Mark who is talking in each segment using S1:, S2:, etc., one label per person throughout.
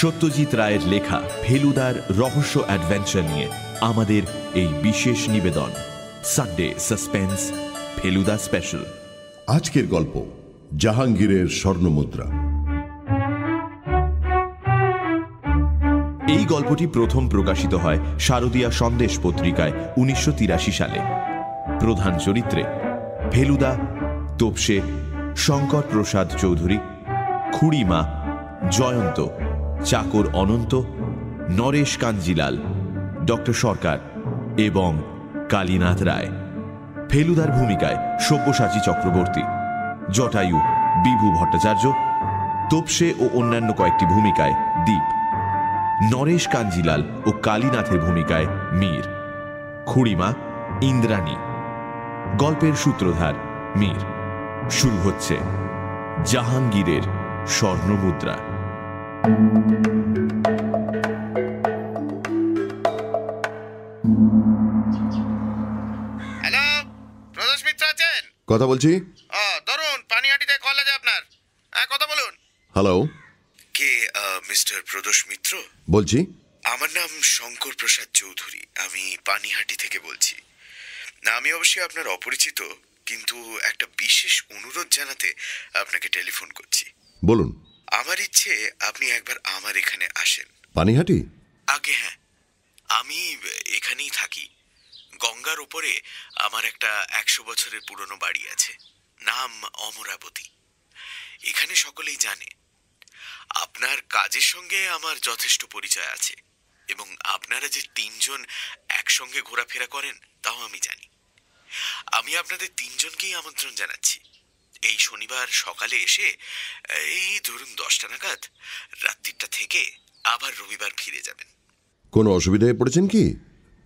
S1: সত্যজিৎ রায়ের লেখা ফেলুদার রহস্য অ্যাডভেঞ্চার নিয়ে আমাদের এই বিশেষ নিবেদন সানডে সাসপেন্স ফেলুদা স্পেশাল।
S2: আজকের গল্প জাহাঙ্গীরের স্বর্ণমুদ্রা।
S1: এই গল্পটি প্রথম প্রকাশিত হয় শারদীয়া সন্দেশ পত্রিকায় 1983 সালে। প্রধান চরিত্রে ফেলুদা, তোপসে, শঙ্কর প্রসাদ চৌধুরী, খুড়িমা, জয়ন্ত, চাকর অনন্ত, নরেশ কাঞ্জিলাল, ডক্টর সরকার এবং কালীনাথ রায়। ফেলুদার ভূমিকায় সব্যসাচী চক্রবর্তী, জটায়ু বিভু ভট্টাচার্য, তোপসে ও অন্যান্য কয়েকটি ভূমিকায় দীপ, নরেশ কাঞ্জিলাল ও কালীনাথের ভূমিকায় মীর, খুড়িমা ইন্দ্রাণী। গল্পের সূত্রধার মীর। শুরু হচ্ছে জাহাঙ্গীরের স্বর্ণমুদ্রা।
S3: হ্যালো, প্রদোষ মিত্র আছেন?
S2: কথা বলছি।
S3: ধরুন পানিহাটিতে কল আছে আপনার। হ্যাঁ, কথা বলুন।
S2: হ্যালো,
S3: কে মিস্টার প্রদোষ মিত্র?
S2: বলছি।
S3: আমার নাম শঙ্কর প্রসাদ চৌধুরী, আমি পানিহাটি থেকে বলছি। না, আমি অবশ্যই আপনার অপরিচিত, কিন্তু একটা বিশেষ অনুরোধ জানাতে আপনাকে টেলিফোন করছি।
S2: বলুন।
S3: আমার ইচ্ছে আপনি একবার আমার এখানে আসেন।
S2: পানিহাটি?
S3: আগে হ্যাঁ, আমি এখানেই থাকি। গঙ্গার উপরে আমার একটা 100 বছরের পুরনো বাড়ি আছে, নাম অমরাবতী। এখানে সকলেই জানে। আপনার কাজের সঙ্গে আমার যথেষ্ট পরিচয় আছে, এবং আপনারা যে 3 জন একসঙ্গে ঘোরাফেরা করেন তাও আমি জানি। আমি আপনাদের 3 জনকেই আমন্ত্রণ জানাচ্ছি। এই শনিবার সকালে এসে এই ধরুন 10টা নাগাদ রাত্রিটা থেকে আবার রবিবার ফিরে যাবেন।
S2: কোনো অসুবিধায় পড়েছেন কি?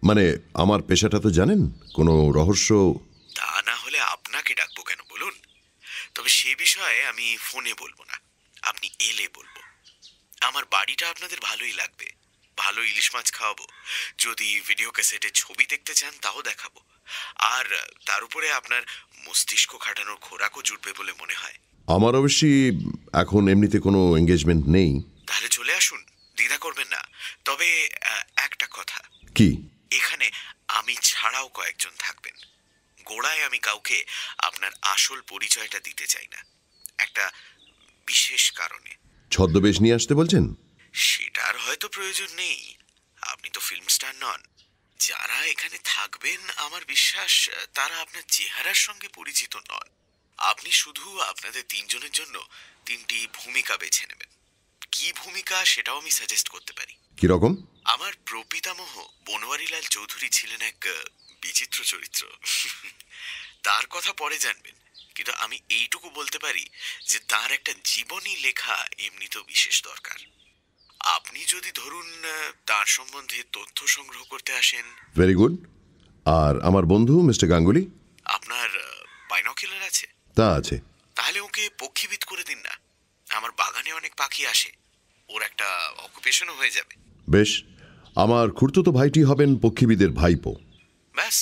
S2: মানে আমার পেশাটা তো জানেন, কোনো রহস্য?
S3: তা না হলে আপনাকে ডাকবো কেন বলুন? তবে সে বিষয়ে আমি ফোনে বলবো না, আপনি এলে বলবো। আমার বাড়িটা আপনাদের ভালোই লাগবে। ভালো ইলিশ মাছ খাওয়াবো। যদি ভিডিও ক্যাসেটে ছবি দেখতে চান তাও দেখাবো। আর তার উপরে আপনার মস্তিষ্ক খাটানোর খোরাকও জুটবে বলে মনে হয়।
S2: আমার অবশ্যই এখন এমনিতে কোনো এঙ্গেজমেন্ট নেই।
S3: তাহলে চলে আসুন, দ্বিধা করবেন না। তবে একটা কথা।
S2: কি?
S3: এখানে আমি ছাড়াও কয়েকজন থাকবেন। গোড়ায় আমি কাউকে আপনার আসল পরিচয়টা দিতে চাই না, একটা বিশেষ কারণে।
S2: ছদ্মবেশ নিয়ে আসতে বলছেন?
S3: সেটার হয়তো প্রয়োজন নেই, আপনি তো ফিল্ম স্টার নন। যারা এখানে থাকবেন আমার বিশ্বাস তারা আপনার চেহারার সঙ্গে পরিচিত নন। আপনি শুধু আপনাদের 3 জনের জন্য 3টি ভূমিকা বেছে নেবেন। কি ভূমিকা সেটাও আমি সাজেস্ট করতে পারি।
S2: কিরকম?
S3: আমার প্রপিতামহ বনওয়ারিলাল চৌধুরী ছিলেন এক বিচিত্র চরিত্র। তার কথা পরে জানবেন, কিন্তু আমি এইটুকু বলতে পারি যে তার একটা জীবনী লেখা এমনিতেও বিশেষ দরকার। আপনি যদি ধরুন তার সম্বন্ধে তথ্য সংগ্রহ করতে আসেন।
S2: Very good. আর আমার বন্ধু মিস্টার গাঙ্গুলি?
S3: আপনার বাইনোকুলার আছে?
S2: তা আছে।
S3: তাহলে ওকে পক্ষীবিদ করে দিন না। আমার বাগানে অনেক পাখি আসে, ওর একটা অকুপেশনও হয়ে যাবে।
S2: বেশ, আমার খুড়তুতো ভাইটি হবেন পক্ষীবিদের ভাইপো।
S3: ব্যাস,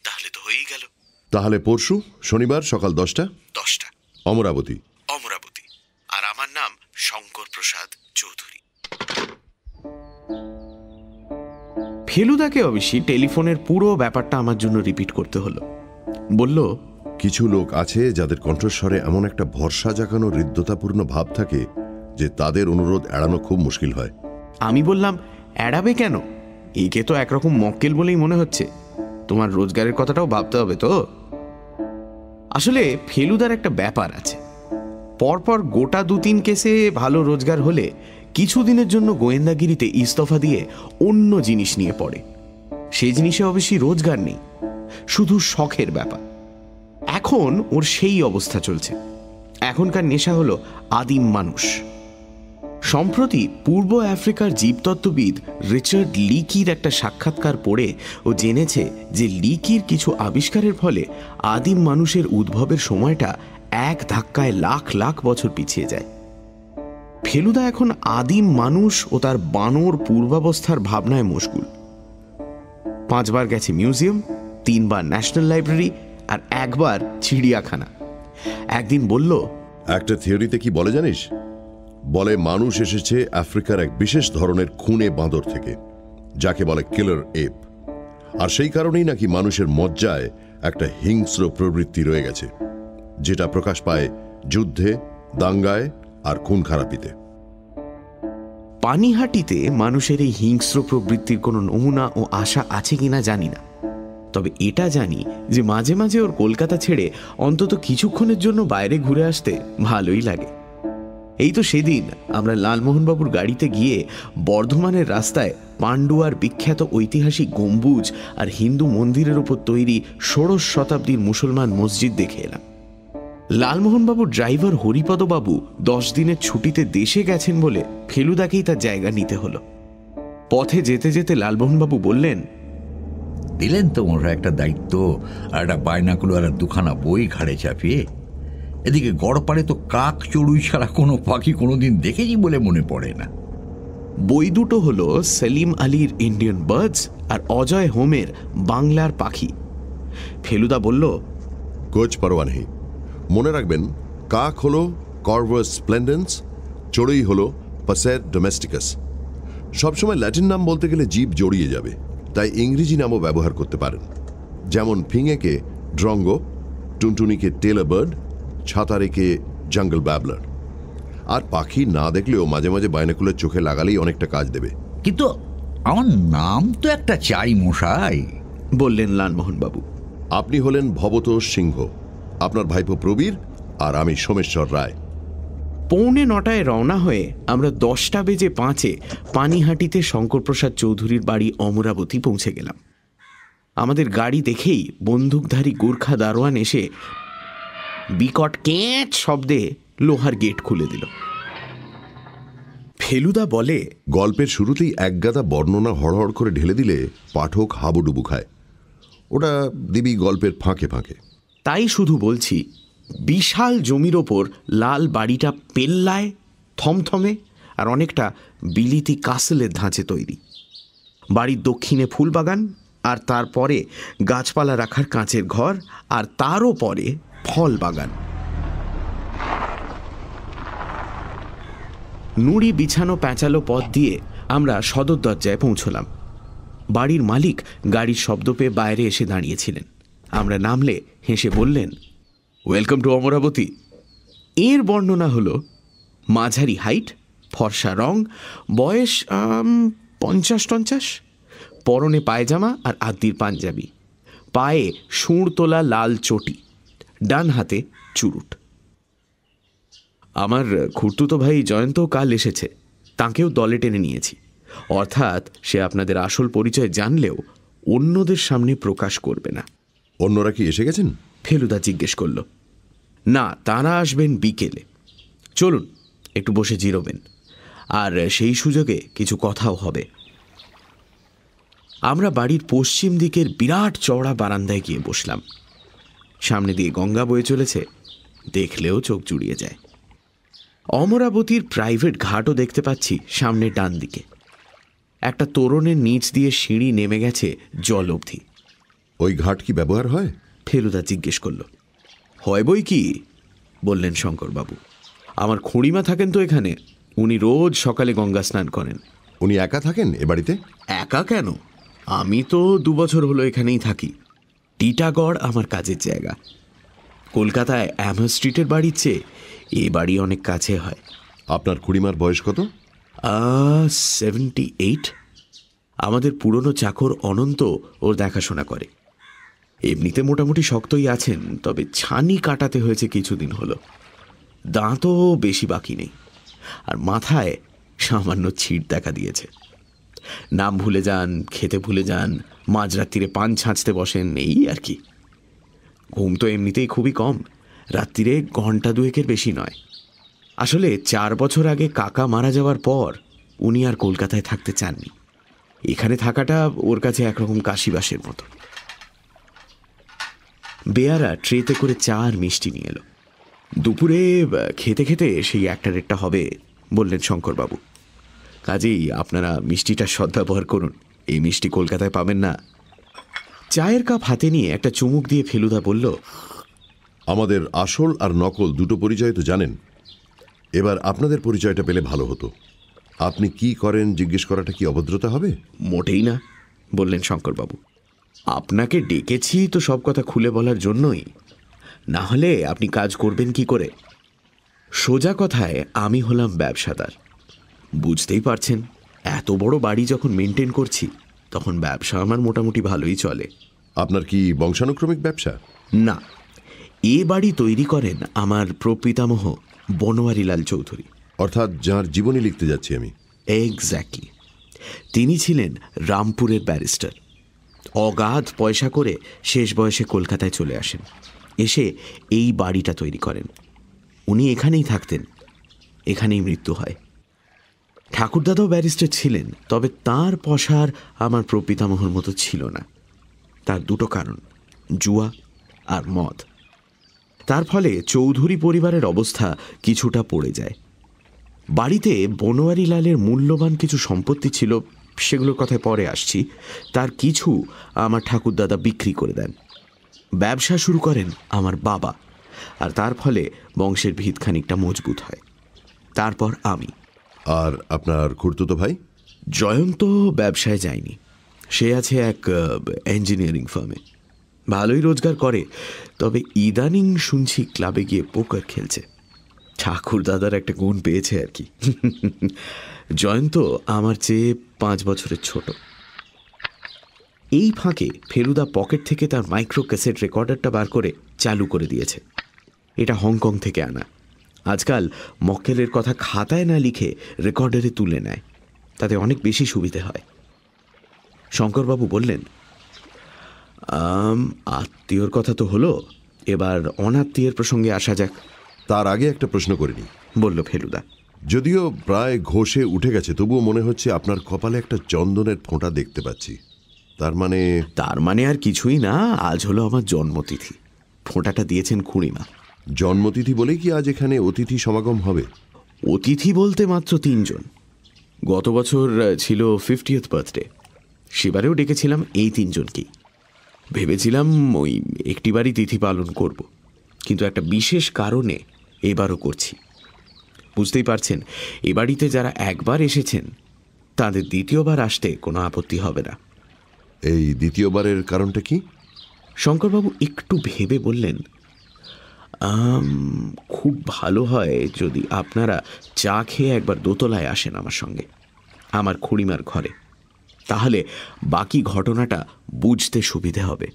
S3: তাহলে তো হয়েই গেল।
S2: তাহলে পরশু শনিবার সকাল 10টা?
S3: 10টা,
S2: অমরাবতী।
S3: অমরাবতী। আর আমার নাম শঙ্কর প্রসাদ চৌধুরী।
S4: ফেলুদাকে অবশ্যই টেলিফোনের পুরো ব্যাপারটা আমার জন্য রিপিট করতে হলো। বলল,
S2: কিছু লোক আছে যাদের কণ্ঠস্বরে এমন একটা ভরসা জাগানো হৃদ্যতাপূর্ণ ভাব থাকে যে তাদের অনুরোধ এড়ানো খুব মুশকিল হয়।
S4: আমি বললাম, এড়াবে কেন? একে তো একরকম মক্কেল বলেই মনে হচ্ছে। তোমার রোজগারের কথাটাও ভাবতে হবে তো। আসলে ফেলুদার একটা ব্যাপার আছে। পরপর গোটা 2-3 কেসে ভালো রোজগার হলে কিছুদিনের জন্য গোয়েন্দাগিরিতে ইস্তফা দিয়ে অন্য জিনিস নিয়ে পড়ে। সেই জিনিসে অবশ্যই রোজগার নেই, শুধু শখের ব্যাপার। এখন ওর সেই অবস্থা চলছে। এখনকার নেশা হলো আদিম মানুষ। সম্প্রতি পূর্ব আফ্রিকার জীবতত্ত্ববিদ রিচার্ড লিকির একটা সাক্ষাৎকার পড়ে ও জেনেছে যে লিকির কিছু আবিষ্কারের ফলে আদিম মানুষের উদ্ভবের সময়টা এক ধাক্কায় লাখ লাখ বছর পিছিয়ে যায়। ফেলুদা এখন আদিম মানুষ ও তার বানর পূর্বাবস্থার ভাবনায় মশগুল। 5 বার গেছে মিউজিয়াম, 3 বার ন্যাশনাল লাইব্রেরি, আর 1 বার চিড়িয়াখানা। একদিন বলল,
S2: একটা থিওরিতে কি বলে জানিস? বলে মানুষ এসেছে আফ্রিকার এক বিশেষ ধরনের খুনে বাঁদর থেকে, যাকে বলে কিলার এপ। আর সেই কারণেই নাকি মানুষের মজ্জায় একটা হিংস্র প্রবৃত্তি রয়ে গেছে, যেটা প্রকাশ পায় যুদ্ধে, দাঙ্গায় আর খুন খারাপিতে।
S4: পানিহাটিতে মানুষের এই হিংস্র প্রবৃত্তির কোনো নমুনা ও আশা আছে কিনা জানি না, তবে এটা জানি যে মাঝে মাঝে ওর কলকাতা ছেড়ে অন্তত কিছুক্ষণের জন্য বাইরে ঘুরে আসতে ভালোই লাগে। এই তো সেদিন আমরা লালমোহনবাবুর গাড়িতে গিয়ে বর্ধমানের রাস্তায় পান্ডুয়ার বিখ্যাত ঐতিহাসিক গম্বুজ আর হিন্দু মন্দিরের ওপর তৈরি ১৬শ শতাব্দীর মুসলমান মসজিদ দেখে এলাম। লালমোহনবাবুর ড্রাইভার হরিপদবাবু 10 দিনের ছুটিতে দেশে গেছেন বলে ফেলুদাকেই তার জায়গা নিতে হলো। পথে যেতে যেতে লালমোহনবাবু বললেন,
S5: দিলেন তো মোরা একটা দায়িত্ব, আর একটা বাইনাকুলার আর দুখানা বই ঘাড়ে চাপিয়ে। এদিকে গড়পাড়ে তো কাক চড়ুই ছাড়া কোনো পাখি কোনোদিন দেখেছি বলে মনে পড়ে না।
S4: বই দুটো হলো সেলিম আলীর ইন্ডিয়ান বার্ডস আর অজয় হোমের বাংলার পাখি। ফেলুদা বলল,
S2: কোচ পরোয়ানহি, মনে রাখবেন, কাক হল কর্ভাস স্প্লেন্ডেন্স, চড়ুই হল পাসের ডোমেস্টিকাস। সবসময় ল্যাটিন নাম বলতে গেলে জীব জড়িয়ে যাবে, তাই ইংরেজি নামও ব্যবহার করতে পারেন। যেমন ফিঙেকে ড্রঙ্গো, টুনটুনিকে টেলর বার্ড, ছাতারেকে জঙ্গল ব্যাবলার। আর পাখি না দেখলেও মাঝে মাঝে বাইনাকুলার চোখে লাগালেই অনেকটা কাজ দেবে।
S5: কিন্তু আমার নাম তো একটা চাই মশাই,
S4: বললেন লালমোহনবাবু।
S2: আপনি হলেন ভবতোষ সিংহ, আপনার ভাইপো প্রবীর, আর আমি সোমেশ্বর রায়।
S4: 8:45 রওনা হয়ে আমরা 10:05 পানিহাটিতে শঙ্করপ্রসাদ চৌধুরীর বাড়ি অমরাবতী পৌঁছে গেলাম। আমাদের গাড়ি দেখেই বন্দুকধারী গোর্খা দারোয়ান এসে বিকট ক্যাঁচ শব্দে লোহার গেট খুলে দিল। ফেলুদা বলে,
S2: গল্পের শুরুতেই একগাদা বর্ণনা হড়হড় করে ঢেলে দিলে পাঠক হাবুডুবু খায়। ওটা দিবি গল্পের ফাঁকে ফাঁকে।
S4: তাই শুধু বলছি, বিশাল জমির ওপর লাল বাড়িটা পেল্লায়, থমথমে আর অনেকটা বিলিতি কাসেলের ধাঁচে তৈরি। বাড়ির দক্ষিণে ফুলবাগান, আর তারপরে গাছপালা রাখার কাঁচের ঘর, আর তারও পরে ফল বাগান। নুড়ি বিছানো প্যাঁচালো পথ দিয়ে আমরা সদর দরজায় পৌঁছলাম। বাড়ির মালিক গাড়ির শব্দ পেয়ে বাইরে এসে দাঁড়িয়েছিলেন। আমরা নামলে হেসে বললেন, ওয়েলকাম টু অমরাবতী। এর বর্ণনা হলো মাঝারি হাইট, ফর্সা রং, বয়স 50-50, পরনে পায়জামা আর আদির পাঞ্জাবি, পায়ে সুঁড় তোলা লাল চটি, ডান হাতে চুরুট। আমার খুড়তুতো ভাই জয়ন্ত কাল এসেছে, তাঁকেও দলে টেনে নিয়েছি। অর্থাৎ সে আপনাদের আসল পরিচয় জানলেও অন্যদের সামনে প্রকাশ করবে না।
S2: অন্যরা কি এসে গেছেন?
S4: ফেলুদা জিজ্ঞেস করল। না, তাঁরা আসবেন বিকেলে। চলুন একটু বসে জিরোবেন, আর সেই সুযোগে কিছু কথাও হবে। আমরা বাড়ির পশ্চিম দিকের বিরাট চওড়া বারান্দায় গিয়ে বসলাম। সামনে দিয়ে গঙ্গা বয়ে চলেছে, দেখলেও চোখ জুড়িয়ে যায়। অমরাবতীর প্রাইভেট ঘাটও দেখতে পাচ্ছি সামনে ডান দিকে। একটা তোরণের নিচ দিয়ে সিঁড়ি নেমে গেছে জল অবধি।
S2: ওই ঘাট কি ব্যবহার হয়?
S4: ফেলুদা জিজ্ঞেস করল। হয় বই কি, বললেন শঙ্করবাবু। আমার খুঁড়িমা থাকেন তো এখানে, উনি রোজ সকালে গঙ্গা স্নান করেন।
S2: উনি একা থাকেন এ বাড়িতে?
S4: একা কেন, আমি তো 2 বছর হলো এখানেই থাকি। টিটাগড় আমার কাজের জায়গা। কলকাতায় অ্যামার স্ট্রিটের বাড়ির চেয়ে এ বাড়ি অনেক কাছে হয়।
S2: আপনার খুড়িমার বয়স কত?
S4: 78। আমাদের পুরনো চাকর অনন্ত ওর দেখাশোনা করে। এমনিতে মোটামুটি শক্তই আছেন, তবে ছানি কাটাতে হয়েছে কিছুদিন হলো। দাঁতও বেশি বাকি নেই, আর মাথায় সামান্য ছিট দেখা দিয়েছে। নাম ভুলে যান, খেতে ভুলে যান, মাঝরাত্রিরে পান ছাঁচতে বসেন, এই আর কি। ঘুম তো এমনিতেই খুবই কম, রাত্রিরে 2 ঘন্টা বেশি নয়। আসলে 4 বছর আগে কাকা মারা যাওয়ার পর উনি আর কলকাতায় থাকতে চাননি। এখানে থাকাটা ওর কাছে একরকম কাশিবাসের মতো। বেয়ারা ট্রেতে করে চা আর মিষ্টি নিয়ে এলো। দুপুরে খেতে খেতে সেই 1-1.5 হবে, বললেন শঙ্করবাবু। কাজেই আপনারা মিষ্টিটা সদ্ব্যবহার করুন, এই মিষ্টি কলকাতায় পাবেন না। চায়ের কাপ হাতে নিয়ে একটা চুমুক দিয়ে ফেলুদা বলল,
S2: আমাদের আসল আর নকল দুটো পরিচয় তো জানেন? এবার আপনাদের পরিচয়টা পেলে ভালো হতো। আপনি কি করেন জিজ্ঞেস করাটা কি অভদ্রতা হবে?
S4: মোটেই না, বললেন শঙ্করবাবু। আপনাকে ডেকেছি তো সব কথা খুলে বলার জন্যই, না হলে আপনি কাজ করবেন কি করে? সোজা কথায় আমি হলাম ব্যবসাদার। বুঝতেই পারছেন, এত বড় বাড়ি যখন মেনটেন করছি তখন ব্যবসা আমার মোটামুটি ভালোই চলে।
S2: আপনার কি বংশানুক্রমিক ব্যবসা?
S4: না, এ বাড়ি তৈরি করেন আমার প্রপিতামহ বনোয়ারিলাল চৌধুরী।
S2: অর্থাৎ যার জীবনী লিখতে যাচ্ছি আমি।
S4: এক্স্যাক্টলি। তিনি ছিলেন রামপুরের ব্যারিস্টার। অগাধ পয়সা করে শেষ বয়সে কলকাতায় চলে আসেন, এসে এই বাড়িটা তৈরি করেন। উনি এখানেই থাকতেন, এখানেই মৃত্যু হয়। ঠাকুরদাদাও ব্যারিস্টার ছিলেন, তবে তার পসার আমার প্রপিতামহর মতো ছিল না। তার দুটো কারণ, জুয়া আর মদ। তার ফলে চৌধুরী পরিবারের অবস্থা কিছুটা পড়ে যায়। বাড়িতে বনোয়ারিলালের মূল্যবান কিছু সম্পত্তি ছিল, সেগুলোর কথায় পরে আসছি। তার কিছু আমার ঠাকুরদাদা বিক্রি করে দেন। ব্যবসা শুরু করেন আমার বাবা, আর তার ফলে বংশের ভিত খানিকটা মজবুত হয়। তারপর আমি।
S2: আর আপনার খুড়তুতো ভাই?
S4: জয়ন্ত ব্যবসায় যায়নি, সে আছে এক ইঞ্জিনিয়ারিং ফার্মে। ভালোই রোজগার করে, তবে ইদানিং শুনছি ক্লাবে গিয়ে পোকার খেলছে। ঠাকুরদাদার একটা গুণ পেয়েছে আর কি। জয়ন্ত আমার চেয়ে 5 বছরের ছোট। এই ফাঁকে ফেলুদা পকেট থেকে তার মাইক্রো ক্যাসেট রেকর্ডারটা বার করে চালু করে দিয়েছে। এটা হংকং থেকে আনা। আজকাল মক্কেলের কথা খাতায় না লিখে রেকর্ডারে তুলে নেয়, তাতে অনেক বেশি সুবিধে হয়। শঙ্করবাবু বললেন, আত্মীয়র কথা তো হলো, এবার অনাত্মীয়ের প্রসঙ্গে আসা যাক।
S2: তার আগে একটা প্রশ্ন করে নি,
S4: বলল ফেলুদা।
S2: যদিও প্রায় ঘষে উঠে গেছে, তবুও মনে হচ্ছে আপনার কপালে একটা চন্দনের ফোঁটা দেখতে পাচ্ছি। তার মানে
S4: আর কিছুই না, আজ হলো আমার জন্মতিথি। ফোঁটাটা দিয়েছেন খুড়িমা।
S2: জন্মতিথি বলেই কি আজ এখানে অতিথি সমাগম হবে?
S4: অতিথি বলতে মাত্র 3 জন। গত বছর ছিল 50th বার্থডে, সেবারেও ডেকেছিলাম এই 3 জনকেই। ভেবেছিলাম ওই একটিবারই তিথি পালন করব, কিন্তু একটা বিশেষ কারণে এবারও করছি। বুঝতেই পারছেন, এ বাড়িতে যারা একবার এসেছেন তাদের দ্বিতীয়বার আসতে কোনো আপত্তি হবে না।
S2: এই দ্বিতীয়বারের কারণটা কি?
S4: শঙ্করবাবু একটু ভেবে বললেন, খুব ভালো হয় যদি আপনারা চা খেয়ে একবার দোতলায় আসেন আমার সঙ্গে, আমার খুড়িমার ঘরে। তাহলে বাকি ঘটনাটা বুঝতে সুবিধে হবে,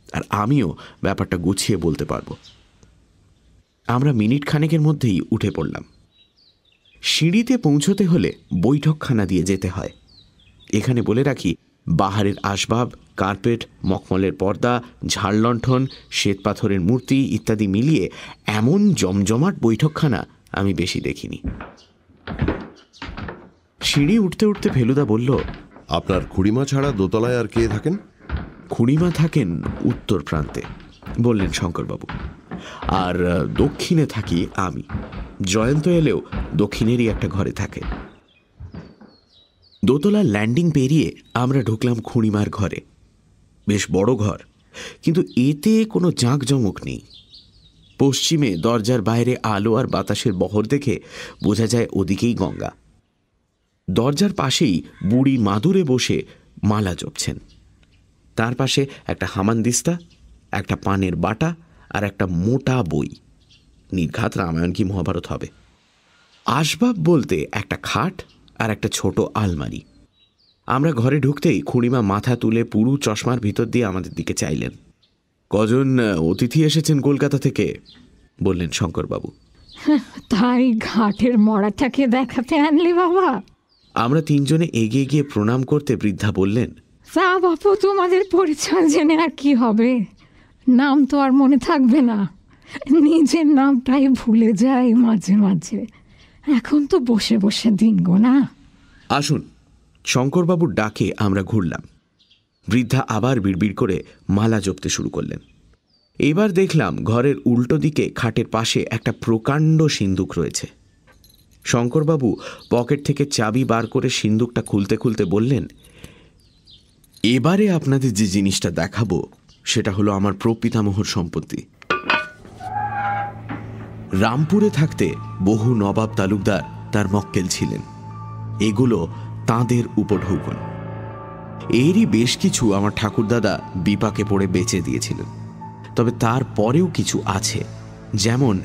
S4: আর আমিও ব্যাপারটা গুছিয়ে বলতে পারবো। আমরা মিনিট খানেকের মধ্যেই উঠে পড়লাম। সিঁড়িতে পৌঁছতে হলে বৈঠকখানা দিয়ে যেতে হয়। এখানে বলে রাখি, বাহারের আসবাব, কার্পেট, মখমলের পর্দা, ঝাড়লণ্ঠন, শ্বেতপাথরের মূর্তি ইত্যাদি মিলিয়ে এমন জমজমাট বৈঠকখানা আমি বেশি দেখিনি। সিঁড়ি উঠতে উঠতে ফেলুদা বলল,
S2: আপনার খুড়িমা ছাড়া দোতলায় আর কে থাকেন?
S4: খুড়িমা থাকেন উত্তর প্রান্তে, বললেন শঙ্করবাবু, আর দক্ষিণে থাকি আমি। জয়ন্ত এলেও দক্ষিণেরই একটা ঘরে থাকে। দোতলার ল্যান্ডিং পেরিয়ে আমরা ঢুকলাম খুড়িমার ঘরে। বেশ বড় ঘর, কিন্তু এতে কোনো জাঁকজমক নেই। পশ্চিমে দরজার বাইরে আলো আর বাতাসের বহর দেখে বোঝা যায় ওদিকেই গঙ্গা। দরজার পাশেই বুড়ি মাদুরে বসে মালা জপছেন। তার পাশে একটা হামানদিস্তা, একটা পানের বাটা আর একটা মোটা বই, নির্ঘাত রামায়ণ কি মহাভারত হবে। আসবাব বলতে একটা খাট আর একটা ছোট আলমারি। আমরা ঘরে ঢুকতেই খুড়িমা মাথা তুলে পুরু চশমার ভিতর দিয়ে আমাদের দিকে চাইলেন। কজন অতিথি এসেছেন কলকাতা থেকে, বললেন শঙ্করবাবু।
S6: তাই ঘাটের মরাটাকে দেখাতে আনলি বাবা?
S4: আমরা 3 জনে এগিয়ে গিয়ে প্রণাম করতে বৃদ্ধা বললেন,
S6: তা বাপু, তোমাদের পরিচয় জেনে আর কি হবে? নাম তো আর মনে থাকবে না, নিজের নামটাই ভুলে যাই মাঝে মাঝে। এখন তো বসে বসে দিন গো না।
S4: আসুন। শঙ্করবাবুর ডাকে আমরা ঘুরলাম। বৃদ্ধা আবার বিড়বিড় করে মালা জপতে শুরু করলেন। এবার দেখলাম ঘরের উল্টো দিকে খাটের পাশে একটা প্রকাণ্ড সিন্দুক রয়েছে। শঙ্করবাবু পকেট থেকে চাবি বার করে সিন্দুকটা খুলতে খুলতে বললেন, এবারে আপনাদের যে জিনিসটা দেখাবো সেটা হলো আমার প্রপিতামহর সম্পত্তি। রামপুরে থাকতে বহু নবাব তালুকদার তার মক্কেল ছিলেন। এগুলো তাঁদের উপঢৌকন। এরই বেশ কিছু আমার ঠাকুরদাদা বিপাকে পড়ে বেচে দিয়েছিলেন। তবে তারপরেও কিছু আছে, যেমন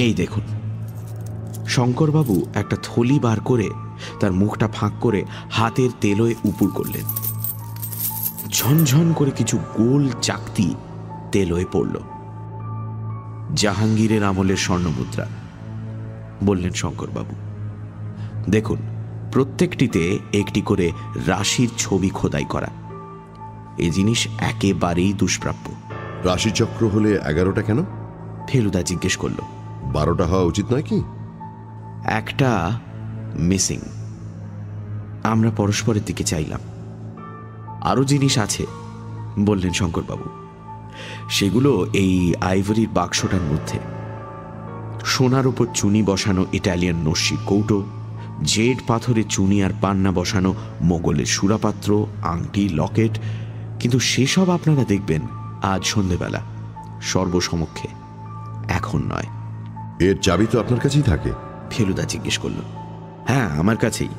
S4: এই দেখুন। শঙ্করবাবু একটা থলি বার করে তার মুখটা ফাঁক করে হাতের তেলোয় উপুর করলেন। ঝনঝন করে কিছু গোল চাকতি তেলোয় পড়ল। জাহাঙ্গীরের আমলের স্বর্ণমুদ্রা, বললেন শঙ্করবাবু। দেখুন, প্রত্যেকটিতে একটি করে রাশির ছবি খোদাই করা। এই জিনিস একেবারেই দুষ্প্রাপ্য।
S2: রাশিচক্র হলে 11টা কেন?
S4: ফেলুদা জিজ্ঞেস করল।
S2: 12টা হওয়া উচিত নয় কি?
S4: একটা মিসিং। আমরা পরস্পরের দিকে চাইলাম। আরো জিনিস আছে, বললেন শঙ্করবাবু। সেগুলো এই আইভরির বাক্সটার মধ্যে। সোনার উপর চুনি বসানো ইটালিয়ান নস্যির কৌটো, জেড পাথরে চুনি আর পান্না বসানো মোগলের সুরাপাত্র, আংটি, লকেট। কিন্তু সেসব আপনারা দেখবেন আজ সন্ধেবেলা সর্বসমক্ষে, এখন নয়।
S2: এর চাবি তো আপনার কাছেই থাকে?
S4: ফেলুদা জিজ্ঞেস করল। হ্যাঁ, আমার কাছেই।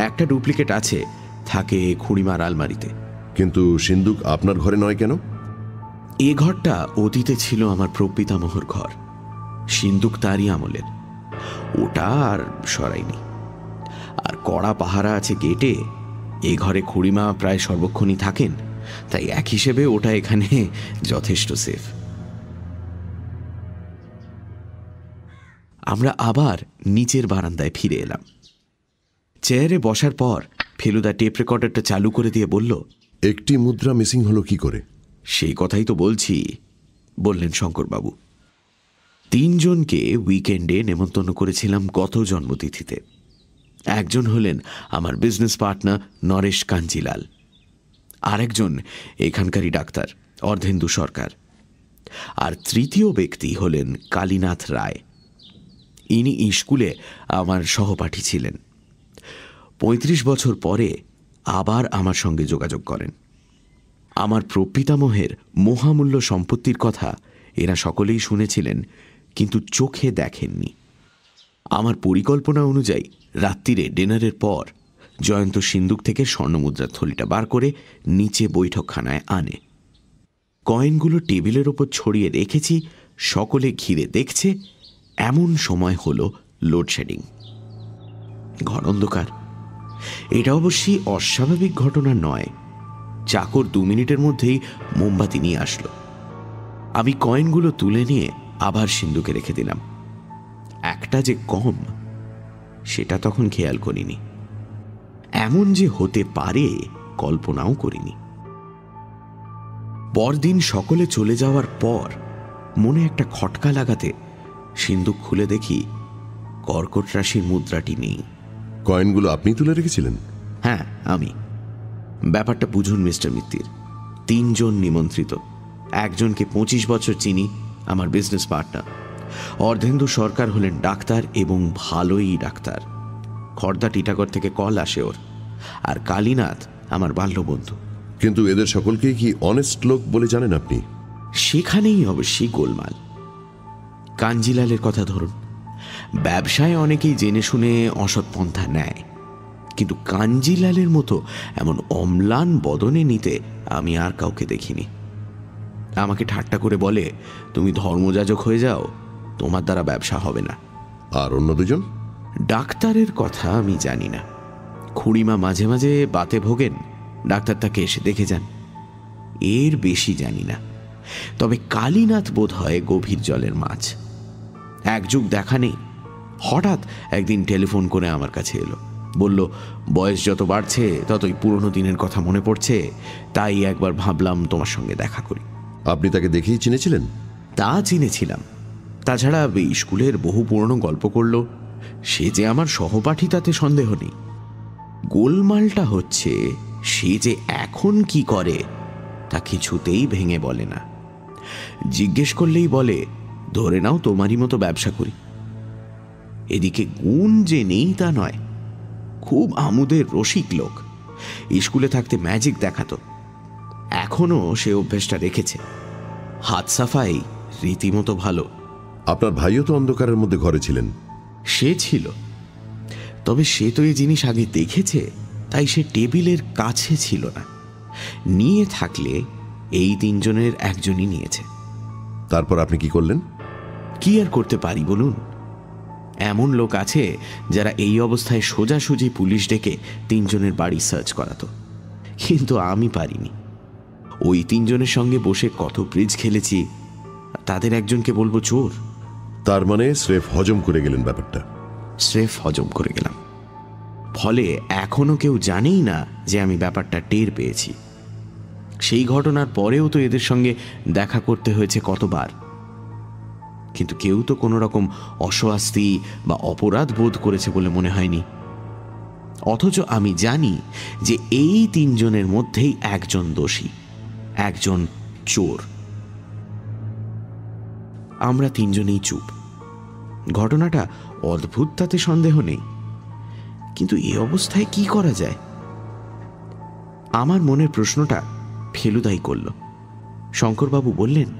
S4: একটা ডুপ্লিকেট আছে, থাকে খুড়িমার আলমারিতে।
S2: কিন্তু সিন্দুক আপনার ঘরে নয় কেন?
S4: এ ঘরটা অতীতে ছিল আমার প্রপিতামহর ঘর। সিন্দুক তারই আমলের। ওটা আর সরাইনি। আর কড়া পাহারা আছে গেটে। এ ঘরে খুড়িমা প্রায় সর্বক্ষণই থাকেন, তাই এক হিসেবে ওটা এখানে যথেষ্ট সেফ। আমরা আবার নিচের বারান্দায় ফিরে এলাম। চেয়ারে বসার পর ফেলুদা টেপ রেকর্ডারটা চালু করে দিয়ে বলল,
S2: একটি মুদ্রা মিসিং হলো কি করে?
S4: সেই কথাই তো বলছি, বললেন শঙ্করবাবু। 3 জনকে উইকেন্ডে নেমন্তন্ন করেছিলাম গত জন্মতিথিতে। একজন হলেন আমার বিজনেস পার্টনার নরেশ কাঞ্জিলাল, আরেকজন এখানকারই ডাক্তার অর্ধেন্দু সরকার, আর তৃতীয় ব্যক্তি হলেন কালীনাথ রায়। ইনি স্কুলে আমার সহপাঠী ছিলেন। 35 বছর পরে আবার আমার সঙ্গে যোগাযোগ করেন। আমার প্রপিতামহের মহামূল্য সম্পত্তির কথা এরা সকলেই শুনেছিলেন, কিন্তু চোখে দেখেননি। আমার পরিকল্পনা অনুযায়ী রাত্রিরে ডিনারের পর জয়ন্ত সিন্দুক থেকে স্বর্ণমুদ্রার থলিটা বার করে নিচে বৈঠকখানায় আনে। কয়েনগুলো টেবিলের ওপর ছড়িয়ে রেখেছি, সকলে ঘিরে দেখছে। এমন সময় হলো লোডশেডিং। ঘর অন্ধকার। এটা অবশ্যই অস্বাভাবিক ঘটনা নয়। চাকর 2 মিনিটের মধ্যেই মোমবাতি নিয়ে আসলো। আমি কয়েনগুলো তুলে নিয়ে আবার সিন্দুকে রেখে দিলাম। একটা যে কম, সেটা তখন খেয়াল করিনি। এমন যে হতে পারে কল্পনাও করিনি। পরদিন সকলে চলে যাওয়ার পর মনে একটা খটকা লাগাতে সিন্দুক খুলে দেখি কর্কট রাশির মুদ্রাটি নেই।
S2: কয়েনগুলো আপনি তুলে রেখেছিলেন?
S4: হ্যাঁ, আমি। ব্যাপারটা বুঝুন মিস্টার মিত্তির। 3 জন নিমন্ত্রিত। একজনকে 25 বছর চিনি, আমার বিজনেস পার্টনার। অর্ধেন্দু সরকার হলেন ডাক্তার, এবং ভালোই ডাক্তার। খর্দা টিটাগড় থেকে কল আসে ওর। আর কালীনাথ আমার বাল্যবন্ধু।
S2: কিন্তু এদের সকলকেই কি অনেস্ট লোক বলে জানেন আপনি?
S4: সেখানেই অবশ্যই গোলমাল। কাঞ্জিলালের কথা ধরুন। ব্যবসায় অনেকেই জেনে শুনে অসৎ পন্থা নেয়, কিন্তু কাঞ্জিলালের মতো এমন অম্লান বদনে নিতে আমি আর কাউকে দেখিনি। আমাকে ঠাট্টা করে বলে, তুমি ধর্মযাজক হয়ে যাও, তোমার দ্বারা ব্যবসা হবে না।
S2: আর অন্য 2 জন?
S4: ডাক্তারের কথা আমি জানি না। খুড়িমা মাঝে মাঝে বাতে ভোগেন, ডাক্তার তাকে এসে দেখে যান। এর বেশি জানি না। তবে কালীনাথ বোধ হয় গভীর জলের মাছ। এক যুগ দেখা নেই, হঠাৎ একদিন টেলিফোন করে আমার কাছে এলো। বলল, বয়স যত বাড়ছে ততই পুরনো দিনের কথা মনে পড়ছে, তাই একবার ভাবলাম তোমার সঙ্গে দেখা করি।
S2: আপনি তাকে দেখেই চিনেছিলেন?
S4: তা চিনেছিলাম। তাছাড়া স্কুলের বহু পুরনো গল্প করল। সে যে আমার সহপাঠী তাতে সন্দেহ নেই। গোলমালটা হচ্ছে সে যে এখন কি করে তা কিছুতেই ভেঙে বলে না। জিজ্ঞেস করলেই বলে, ধরে নাও তোমারই মতো ব্যবসা করি। এদিকে গুণ যে নেই তা নয়, খুব আমোদের রসিক লোক। স্কুলে থাকতে ম্যাজিক দেখাতো, এখনো সে অভ্যেসটা রেখেছে। হাত সাফাই রীতিমতো ভালো।
S2: আপনার ভাইও তো অন্ধকারের মধ্যে ঘরে ছিলেন।
S4: সে ছিল, তবে সে তো এই জিনিস আগে দেখেছে, তাই সে টেবিলের কাছে ছিল না। নিয়ে থাকলে এই তিনজনের একজনই নিয়েছে।
S2: তারপর আপনি কি করলেন?
S4: কি আর করতে পারি বলুন? এমন লোক আছে যারা এই অবস্থায় সোজাসুজি পুলিশ ডেকে তিনজনের বাড়ি সার্চ করাতো, কিন্তু আমি পারিনি। ওই তিনজনের সঙ্গে বসে কত ব্রিজ খেলেছি, তাদের একজনকে বলবো চোর?
S2: তার মানে স্রেফ হজম করে গেলেন ব্যাপারটা?
S4: স্রেফ হজম করে গেলাম। ফলে এখনো কেউ জানেই না যে আমি ব্যাপারটা টের পেয়েছি। সেই ঘটনার পরেও তো এদের সঙ্গে দেখা করতে হয়েছে কতবার, কিন্তু কেউ তো কোনো রকম অস্বস্তি বা অপরাধ বোধ করেছে বলে মনে হয়নি। অথচ আমি জানি যে এই তিনজনের মধ্যেই একজন দোষী, একজন চোর। আমরা তিনজনেই চুপ। ঘটনাটা অদ্ভুত, তাতে সন্দেহ নেই, কিন্তু এই অবস্থায় কি করা যায়? আমার মনের প্রশ্নটা ফেলুদাই করল। শঙ্করবাবু বললেন,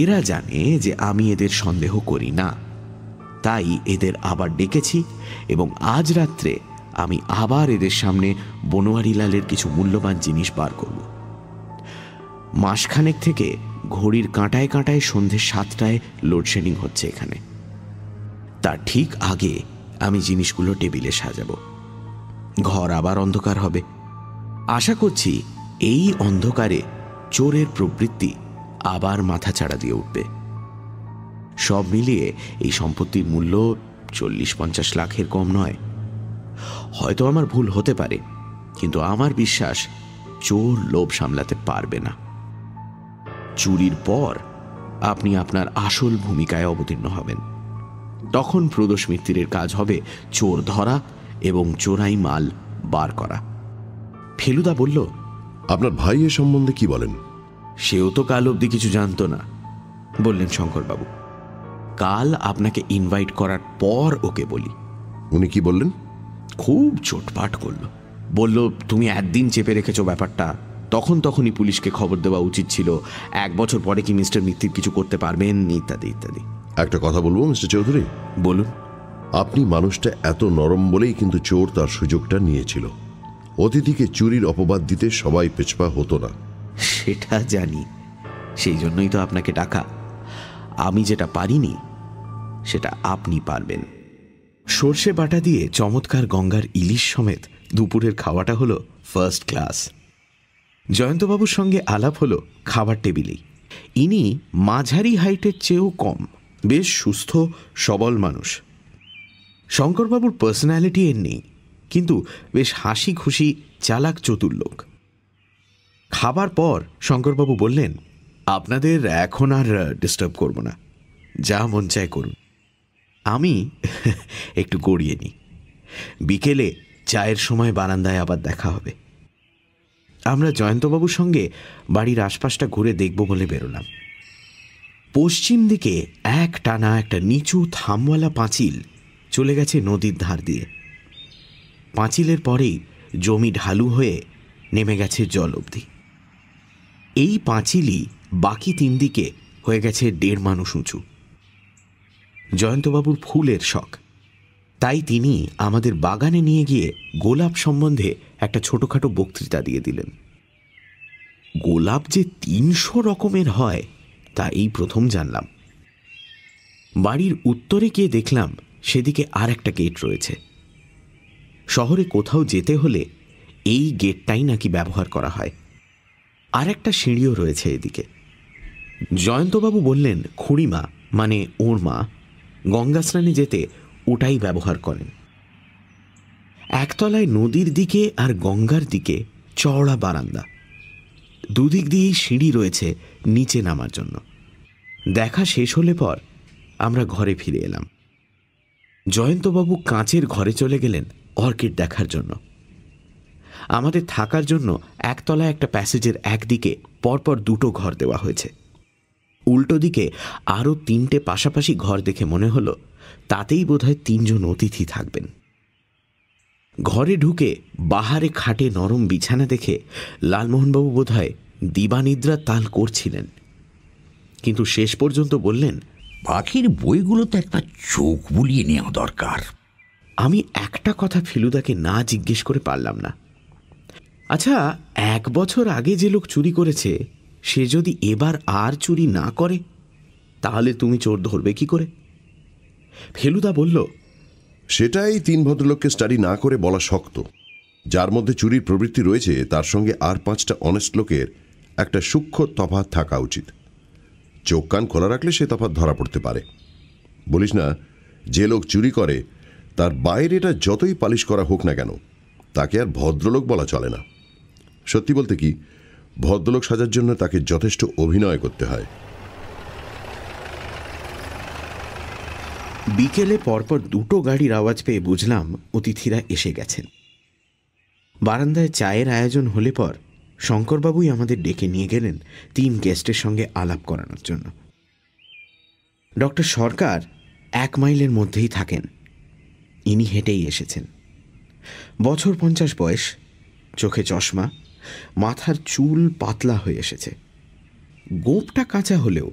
S4: এরা জানে যে আমি এদের সন্দেহ করি না, তাই এদের আবার ডেকেছি, এবং আজ রাত্রে আমি আবার এদের সামনে বনোয়ারিলালের কিছু মূল্যবান জিনিস বার করব। মাসখানেক থেকে ঘড়ির কাঁটায় কাঁটায় সন্ধে 7টায় লোডশেডিং হচ্ছে এখানে। তার ঠিক আগে আমি জিনিসগুলো টেবিলে সাজাবো। ঘর আবার অন্ধকার হবে। আশা করছি এই অন্ধকারে চোরের প্রবৃত্তি আবার মাথাচাড়া দিয়ে উঠবে। সব মিলিয়ে এই সম্পত্তির মূল্য 40-50 লাখের কম নয়। হয়তো আমার ভুল হতে পারে, কিন্তু আমার বিশ্বাস চোর লোভ সামলাতে পারবে না। চুরির পর আপনি আপনার আসল ভূমিকায় অবতীর্ণ হবেন। তখন প্রদোষ মিত্তিরের কাজ হবে চোর ধরা এবং চোরাই মাল বার করা। ফেলুদা বলল,
S2: আপনার ভাই এ সম্বন্ধে কি বলেন?
S4: সেও তো কাল অবধি কিছু জানতো না, বললেন শঙ্করবাবু। কাল আপনাকে ইনভাইট করার পর ওকে বলি।
S2: উনি কি বললেন?
S4: খুব চোটপাট করলো। বলল, তুমি একদিন চেপে রেখেছো ব্যাপারটা, তখনই পুলিশকে খবর দেওয়া উচিত ছিল। 1 বছর পরে কি মিস্টার মিত্তির কিছু করতে পারবেন, ইত্যাদি ইত্যাদি।
S2: একটা কথা বলবো মিস্টার চৌধুরী?
S4: বলুন।
S2: আপনি মানুষটা এত নরম বলেই কিন্তু চোর তার সুযোগটা নিয়েছিল। অতিথিকে চুরির অপবাদ দিতে সবাই পেছপা হতো না।
S4: সেটা জানি, সেই জন্যই তো আপনাকে ডাকা। আমি যেটা পারিনি সেটা আপনি পারবেন। সর্ষে বাটা দিয়ে চমৎকার গঙ্গার ইলিশ সমেত দুপুরের খাওয়াটা হলো ফার্স্ট ক্লাস। জয়ন্তবাবুর সঙ্গে আলাপ হলো খাবার টেবিলেই। ইনি মাঝারি হাইটের চেয়েও কম, বেশ সুস্থ সবল মানুষ। শঙ্করবাবুর পার্সোনালিটি এর নেই, কিন্তু বেশ হাসি খুশি চালাক চতুর লোক। খাবার পর শঙ্করবাবু বললেন, আপনাদের এখন আর ডিস্টার্ব করব না, যা মন চায় করুন। আমি একটু গড়িয়ে নিই, বিকেলে চায়ের সময় বারান্দায় আবার দেখা হবে। আমরা জয়ন্তবাবুর সঙ্গে বাড়ির আশপাশটা ঘুরে দেখব বলে বেরোলাম। পশ্চিম দিকে এক টানা একটা নিচু থামওয়ালা পাঁচিল চলে গেছে নদীর ধার দিয়ে। পাঁচিলের পরেই জমি ঢালু হয়ে নেমে গেছে জল অবধি। এই পাঁচিলই বাকি 3 দিকে হয়ে গেছে 1.5 মানুষ উঁচু। জয়ন্তবাবুর ফুলের শখ, তাই তিনি আমাদের বাগানে নিয়ে গিয়ে গোলাপ সম্বন্ধে একটা ছোটখাটো বক্তৃতা দিয়ে দিলেন। গোলাপ যে 300 রকমের হয় তা এই প্রথম জানলাম। বাড়ির উত্তরে গিয়ে দেখলাম সেদিকে আর একটা গেট রয়েছে। শহরে কোথাও যেতে হলে এই গেটটাই নাকি ব্যবহার করা হয়। আর একটা সিঁড়িও রয়েছে এদিকে। জয়ন্তবাবু বললেন, খুড়িমা মানে ওর মা গঙ্গা স্নানে যেতে ওটাই ব্যবহার করেন। একতলায় নদীর দিকে আর গঙ্গার দিকে চওড়া বারান্দা, দুদিক দিয়েই সিঁড়ি রয়েছে নিচে নামার জন্য। দেখা শেষ হলে পর আমরা ঘরে ফিরে এলাম। জয়ন্তবাবু কাঁচের ঘরে চলে গেলেন অর্কিড দেখার জন্য। আমাদের থাকার জন্য একতলায় একটা প্যাসেজের একদিকে পরপর 2টো ঘর দেওয়া হয়েছে। উল্টো দিকে আরও 3টে পাশাপাশি ঘর দেখে মনে হলো তাতেই বোধহয় 3 জন অতিথি থাকবেন। ঘরে ঢুকে বাহারে খাটে নরম বিছানা দেখে লালমোহনবাবু বোধহয় দিবানিদ্রার তাল করছিলেন, কিন্তু শেষ পর্যন্ত বললেন,
S5: বাকির বইগুলো তো একটা চোখ বুলিয়ে নেওয়া দরকার।
S4: আমি একটা কথা ফেলুদাকে না জিজ্ঞেস করে পারলাম না। আচ্ছা, 1 বছর আগে যে লোক চুরি করেছে সে যদি এবার আর চুরি না করে তাহলে তুমি চোর ধরবে কি করে? ফেলুদা বলল,
S2: সেটাই 3 ভদ্রলোককে স্টাডি না করে বলা শক্ত। যার মধ্যে চুরির প্রবৃত্তি রয়েছে তার সঙ্গে আর 5টা অনেস্ট লোকের একটা সূক্ষ্ম তফাৎ থাকা উচিত। চোখ কান খোলা রাখলে সে তফাৎ ধরা পড়তে পারে। বলিস না, যে লোক চুরি করে তার বাইরেটা যতই পালিশ করা হোক না কেন তাকে আর ভদ্রলোক বলা চলে না। সত্যি বলতে কি, ভদ্রলোক সাজার জন্য তাকে যথেষ্ট অভিনয় করতে হয়।
S4: বিকেলে পরপর 2টো গাড়ির আওয়াজ পেয়ে বুঝলাম অতিথিরা এসে গেছেন। বারান্দায় চায়ের আয়োজন হলে পর শঙ্করবাবুই আমাদের ডেকে নিয়ে গেলেন 3 গেস্টের সঙ্গে আলাপ করানোর জন্য। ডক্টর সরকার 1 মাইলের মধ্যেই থাকেন। ইনি হেঁটেই এসেছেন। বছর 50 বয়স, চোখে চশমা, মাথার চুল পাতলা হয়ে এসেছে। গোঁপটা কাঁচা হলেও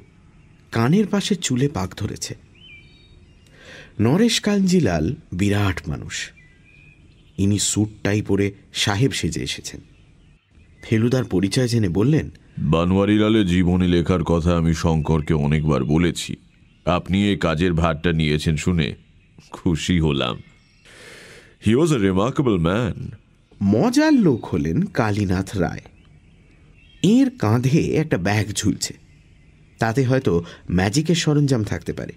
S4: কানের পাশে চুলে পাক ধরেছে। নরেশ কাঞ্জিলাল বিরাট মানুষ। ইনি স্যুট টাই পরে সাহেব সেজে এসেছেন। ফেলুদার পরিচয় জেনে বললেন,
S1: বানোয়ারিলালের জীবনী লেখার কথা আমি শঙ্করকে অনেকবার বলেছি। আপনি এই কাজের ভারটা নিয়েছেন শুনে খুশি হলাম। হি ওয়াজ এ রিমার্কেবল ম্যান।
S4: মজার লোক হলেন কালীনাথ রায়। এর কাঁধে একটা ব্যাগ ঝুলছে, তাতে হয়তো ম্যাজিকের সরঞ্জাম থাকতে পারে।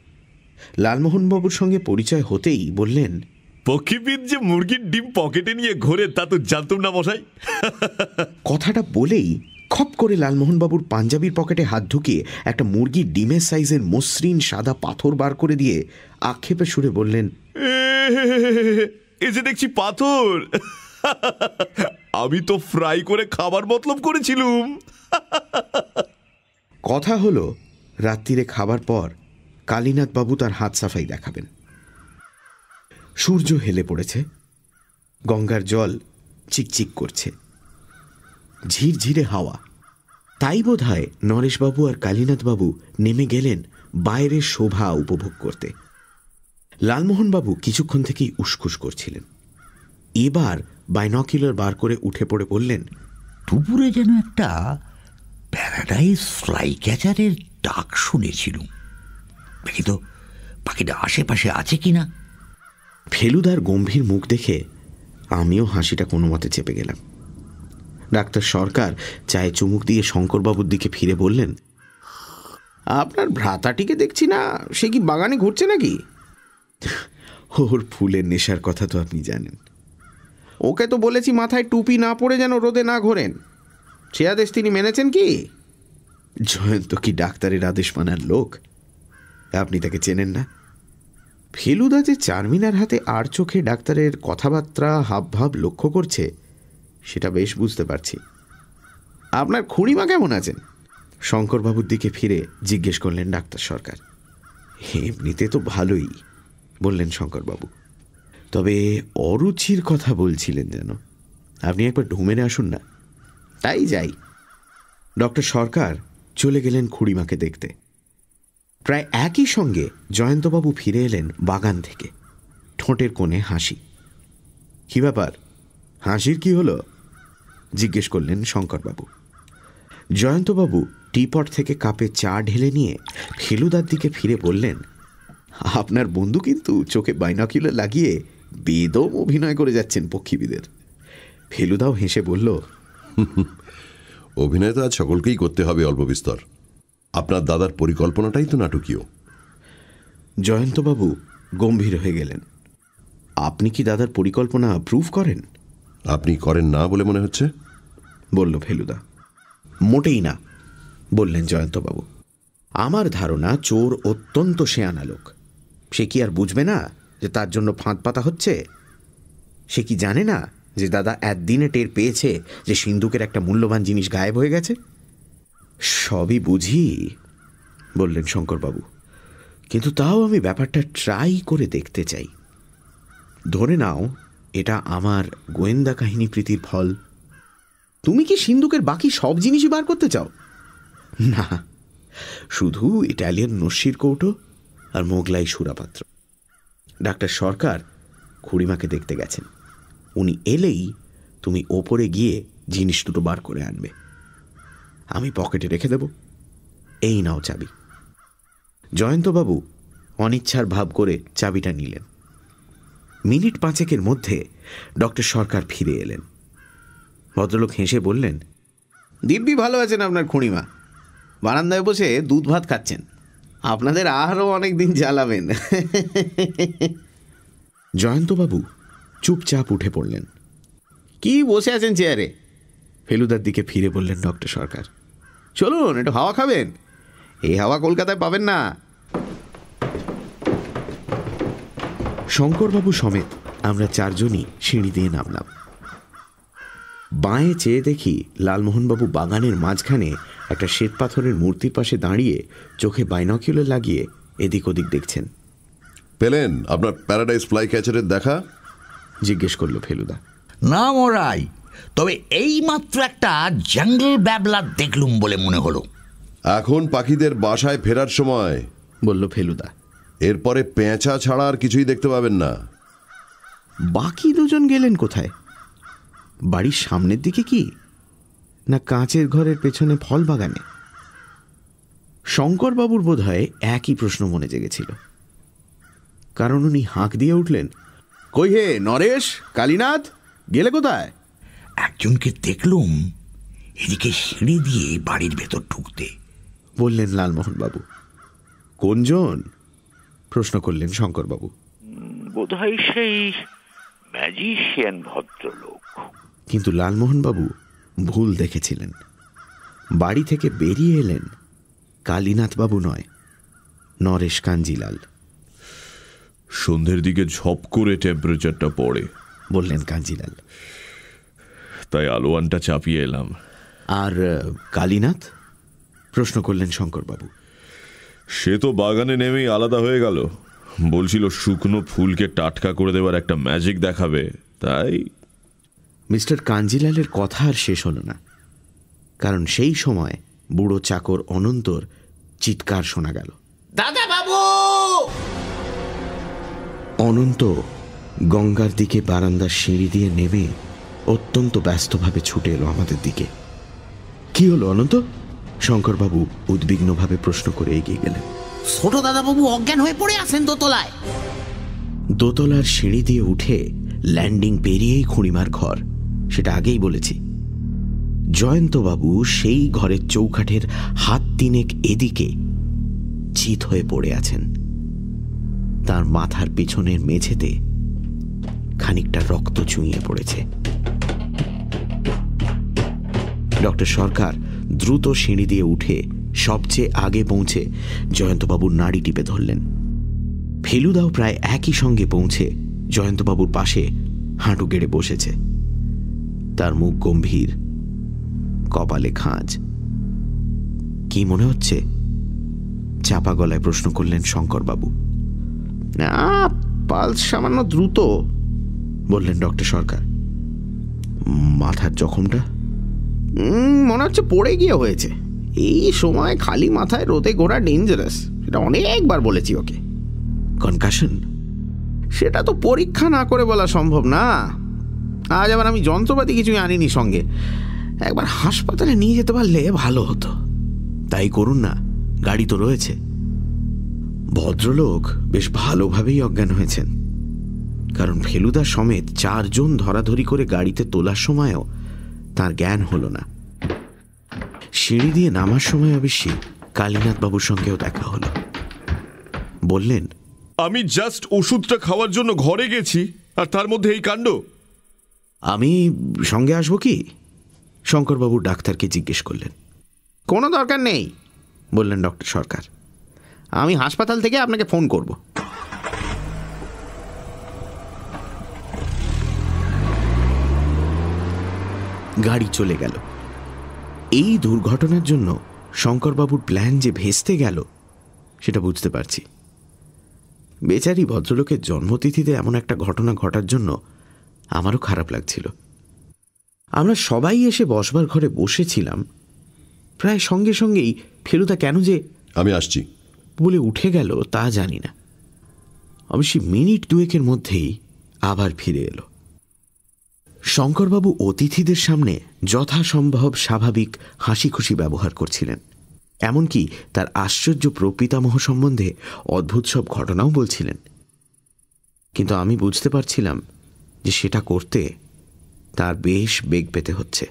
S4: লালমোহনবাবুর সঙ্গে পরিচয় হতেই বললেন,
S1: পক্ষীবিদ যে মুরগির ডিম পকেটে নিয়ে ঘোরে তা তো জানতাম না মশাই।
S4: কথাটা বলেই খপ করে লালমোহনবাবুর পাঞ্জাবির পকেটে হাত ঢুকিয়ে একটা মুরগির ডিমের সাইজের মসৃণ সাদা পাথর বার করে দিয়ে আক্ষেপে সুরে বললেন,
S1: এ যে দেখছি পাথর, আমি তো ফ্রাই করে খাবার মতলব করেছিলুম।
S4: কথা হলো রাত্রিরে খাবার পর কালীনাথবাবু তার হাত সাফাই দেখাবেন। সূর্য হেলে পড়েছে, গঙ্গার জল চিকচিক করছে, ঝিরঝিরে হাওয়া। তাই বোধ হয় নরেশবাবু আর কালীনাথবাবু নেমে গেলেন বাইরের শোভা উপভোগ করতে। লালমোহনবাবু কিছুক্ষণ থেকেই উসখুস করছিলেন। এবার বাইনকিউলার বার করে উঠে পড়ে বললেন,
S5: দুপুরে যেন একটা প্যারাডাইজ ফ্লাই ক্যাচারের ডাক শুনেছিলুম। দেখি তো পাখিটা আশেপাশে আছে কিনা।
S4: ফেলুদার গম্ভীর মুখ দেখে আমিও হাসিটা কোনো মতে চেপে গেলাম। ডাক্তার সরকার চায়ে চুমুক দিয়ে শঙ্করবাবুর দিকে ফিরে বললেন, আপনার ভ্রাতাটিকে দেখছি না, সে কি বাগানে ঘুরছে নাকি? ওর ফুলের নেশার কথা তো আপনি জানেন। ওকে তো বলেছি মাথায় টুপি না পরে যেন রোদে না ঘোরেন। সে আদেশ তিনি মেনেছেন কি? জয়ন্ত কি ডাক্তারের আদেশ মানার লোক? আপনি তাকে চেনেন না? ফেলুদা যে চারমিনার হাতে আর চোখে ডাক্তারের কথাবার্তা হাবভাব লক্ষ্য করছে সেটা বেশ বুঝতে পারছি। আপনার খুড়িমা কেমন আছেন? শঙ্করবাবুর দিকে ফিরে জিজ্ঞেস করলেন ডাক্তার সরকার। এমনিতে তো ভালোই, বললেন শঙ্করবাবু, তবে অরুচির কথা বলছিলেন যেন। আপনি একবার ঢুমেরে আসুন না। তাই যাই। ডক্টর সরকার চলে গেলেন খুড়িমাকে দেখতে। প্রায় একই সঙ্গে জয়ন্তবাবু ফিরে এলেন বাগান থেকে, ঠোঁটের কোণে হাসি। কি ব্যাপার, হাসির কি হলো? জিজ্ঞেস করলেন শঙ্করবাবু। জয়ন্তবাবু টিপট থেকে কাপে চা ঢেলে নিয়ে ফেলুদার দিকে ফিরে বললেন, আপনার বন্ধু কিন্তু চোখে বাইনকিউলার লাগিয়ে বেদম অভিনয় করে যাচ্ছেন পক্ষীবিদের। ফেলুদাও হেসে বলল,
S2: অভিনয় তো আজ সকলকেই করতে হবে অল্প বিস্তর। আপনার দাদার পরিকল্পনাটাই তো নাটকীয়।
S4: জয়ন্তবাবু গম্ভীর হয়ে গেলেন। আপনি কি দাদার পরিকল্পনা অ্যাপ্রুভ করেন?
S2: আপনি করেন না বলে মনে হচ্ছে,
S4: বলল ফেলুদা। মোটেই না, বললেন জয়ন্তবাবু। আমার ধারণা চোর অত্যন্ত শেয়ানা লোক। সে কি আর বুঝবে না যে তার জন্য ফাঁদ পাতা হচ্ছে? সে কি জানে না যে দাদা একদিনে টের পেয়েছে যে সিন্ধুকের একটা মূল্যবান জিনিস গায়েব হয়ে গেছে? সবই বুঝি, বললেন শঙ্করবাবু, কিন্তু তাও আমি ব্যাপারটা ট্রাই করে দেখতে চাই। ধরে নাও এটা আমার গোয়েন্দা কাহিনী প্রীতির ফল। তুমি কি সিন্ধুকের বাকি সব জিনিসই বার করতে চাও? না, শুধু ইটালিয়ান নস্যির কৌটো আর মোগলাই সুরাপাত্র। ডাক্তার সরকার খুড়িমাকে দেখতে গেছেন। উনি এলেই তুমি ওপরে গিয়ে জিনিস দুটো বার করে আনবে, আমি পকেটে রেখে দেব। এই নাও চাবি। জয়ন্তবাবু অনিচ্ছার ভাব করে চাবিটা নিলেন। মিনিট 5 মধ্যে ডক্টর সরকার ফিরে এলেন। ভদ্রলোক হেসে বললেন, দিব্যি ভালো আছেন আপনার খুড়িমা, বারান্দায় বসে দুধ ভাত খাচ্ছেন। আপনাদের আরও অনেক দিন জ্বালাবেন। জয়ন্তবাবু চুপচাপ উঠে পড়লেন। কি বসে আছেন চেয়ারে? ফেলুদার দিকে ফিরে বললেন ডক্টর সরকার, চলুন একটু হাওয়া খাবেন, এই হাওয়া কলকাতায় পাবেন না। শঙ্করবাবু সমেত আমরা 4 জনই সিঁড়ি দিয়ে নামলাম। বাঁয়ে চেয়ে দেখি লালমোহনবাবু বাগানের মাঝখানে একটা শ্বেতপাথরের মূর্তির পাশে দাঁড়িয়ে চোখে বাইনকুলার লাগিয়ে এদিক ওদিক দেখছেন।
S2: পেলেন আপনার প্যারাডাইস ফ্লাই ক্যাচারের দেখা?
S4: জিজ্ঞেস করল ফেলুদা।
S5: না মরাই, তবে এই মাত্র একটা জঙ্গল ব্যাবলার দেখলুম বলে মনে হলো।
S2: এখন পাখিদের বাসায় ফেরার সময়,
S4: বলল ফেলুদা।
S2: এরপরে পেঁচা ছাড়া আর কিছুই দেখতে পাবেন না।
S4: বাকি 2 জন গেলেন কোথায়? বাড়ির সামনের দিকে কি, না কাঁচের ঘরের পেছনে ফল বাগানে? শঙ্করবাবুর বোধ হয় একই প্রশ্ন মনে জেগেছিল, কারণ উনি হাঁক দিয়ে উঠলেন, কই হে নরেশ, কালীনাথ, গেলে কোথায়?
S5: একজনকে দেখলুম এদিকে সিঁড়ি দিয়ে বাড়ির ভেতর ঢুকতে,
S4: বললেন লালমোহনবাবু। কোনজন? প্রশ্ন করলেন শঙ্করবাবু।
S7: বোধহয় সেই ম্যাজিশিয়ান ভদ্রলোক।
S4: কিন্তু লালমোহনবাবু ভুল দেখেছিলেন। বাড়ি থেকে বেরিয়ে এলেন কালীনাথবাবু নয়, নরেশ কাঞ্জিলাল।
S1: সন্ধ্যের দিকে ঝপ করে টেম্পারেচারটা পড়ে,
S4: বললেন কাঞ্জিলাল।
S1: তাই আলোয়ানটা চাপিয়ে এলাম।
S4: আর কালীনাথ? প্রশ্ন করলেন শঙ্করবাবু।
S1: সে তো বাগানে নেমেই আলাদা হয়ে গেল, বলছিল শুকনো ফুলকে টাটকা করে দেওয়ার একটা ম্যাজিক দেখাবে, তাই।
S4: মিস্টার কাঞ্জিলালের কথা আর শেষ হল না, কারণ সেই সময় বুড়ো চাকর অনন্তর চিৎকার শোনা গেল, দাদা বাবু! অনন্ত গঙ্গার দিকে বারান্দার সিঁড়ি দিয়ে নেমে অত্যন্ত ব্যস্তভাবে ছুটে এলো আমাদের দিকে। কি হলো অনন্ত? শঙ্করবাবু উদ্বিগ্নভাবে প্রশ্ন করে এগিয়ে গেলেন।
S8: ছোট দাদাবাবু অজ্ঞান হয়ে পড়ে আছেন দোতলায়।
S4: দোতলার সিঁড়ি দিয়ে উঠে ল্যান্ডিং পেরিয়েই খুড়িমার ঘর, সেটা আগেই বলেছি। জয়ন্তবাবু সেই ঘরের চৌকাঠের হাত 3 এদিকে চিত হয়ে পড়ে আছেন। তার মাথার পিছনের মেঝেতে খানিকটা রক্ত চুইয়ে পড়েছে। ডক্টর সরকার দ্রুত সিঁড়ি দিয়ে উঠে সবচেয়ে আগে পৌঁছে জয়ন্তবাবুর নাড়ি টিপে ধরলেন। ফেলুদাও প্রায় একই সঙ্গে পৌঁছে জয়ন্তবাবুর পাশে হাঁটু গেড়ে বসেছে। তার মুখ গম্ভীর, কপালে খাঁজ। কি মনে হচ্ছে? চাপা গলায় প্রশ্ন করলেন শঙ্করবাবু। না, পালস সামান্য দ্রুত, বললেন ডক্টর সরকার। মাথার জখমটা মনে হচ্ছে পড়ে গিয়ে হয়েছে। এই সময় খালি মাথায় রোদে ঘোরা ডেঞ্জারাস, সেটা অনেকবার বলেছি ওকে। কনকাশন? সেটা তো পরীক্ষা না করে বলা সম্ভব না। আজ আবার আমি যন্ত্রপাতি কিছুই আনিনি সঙ্গে। একবার হাসপাতালে নিয়ে যেতে পারলে ভালো হতো। তাই করুন না, গাড়ি তো রয়েছে। ভদ্রলোক বেশ ভালোভাবেই অজ্ঞান হয়েছেন, কারণ ফেলুদা সমেত 4 জন ধরাধরি করে গাড়িতে তোলার সময়ও তার জ্ঞান হল না। সিঁড়ি দিয়ে নামার সময় অবশ্যই কালীনাথবাবুর সঙ্গেও দেখা হলো। বললেন,
S1: আমি জাস্ট ওষুধটা খাওয়ার জন্য ঘরে গেছি, আর তার মধ্যে এই কাণ্ড।
S4: আমি সঙ্গে আসবো কি? শঙ্করবাবু ডাক্তারকে জিজ্ঞেস করলেন। কোনো দরকার নেই, বললেন ডক্টর সরকার। আমি হাসপাতাল থেকে আপনাকে ফোন করব। গাড়ি চলে গেল। এই দুর্ঘটনার জন্য শঙ্করবাবুর প্ল্যান যে ভেস্তে গেল সেটা বুঝতে পারছি। বেচারি ভদ্রলোকের জন্মতিথিতে এমন একটা ঘটনা ঘটার জন্য আমারও খারাপ লাগছিল। আমরা সবাই এসে বসবার ঘরে বসেছিলাম। প্রায় সঙ্গে সঙ্গেই ফেলুদা কেন যে,
S2: আমি আসছি,
S4: বলে উঠে গেল তা জানি না, অবশ্যই মিনিট দুয়েকের মধ্যেই আবার ফিরে এলো। শঙ্করবাবু অতিথিদের সামনে যথাসম্ভব স্বাভাবিক হাসি খুশি ব্যবহার করছিলেন, এমনকি তার আশ্চর্য প্রপিতামহ সম্বন্ধে অদ্ভুত সব ঘটনাও বলছিলেন। কিন্তু আমি বুঝতে পারছিলাম যে সেটা করতে তার বেশ বেগ পেতে হচ্ছে।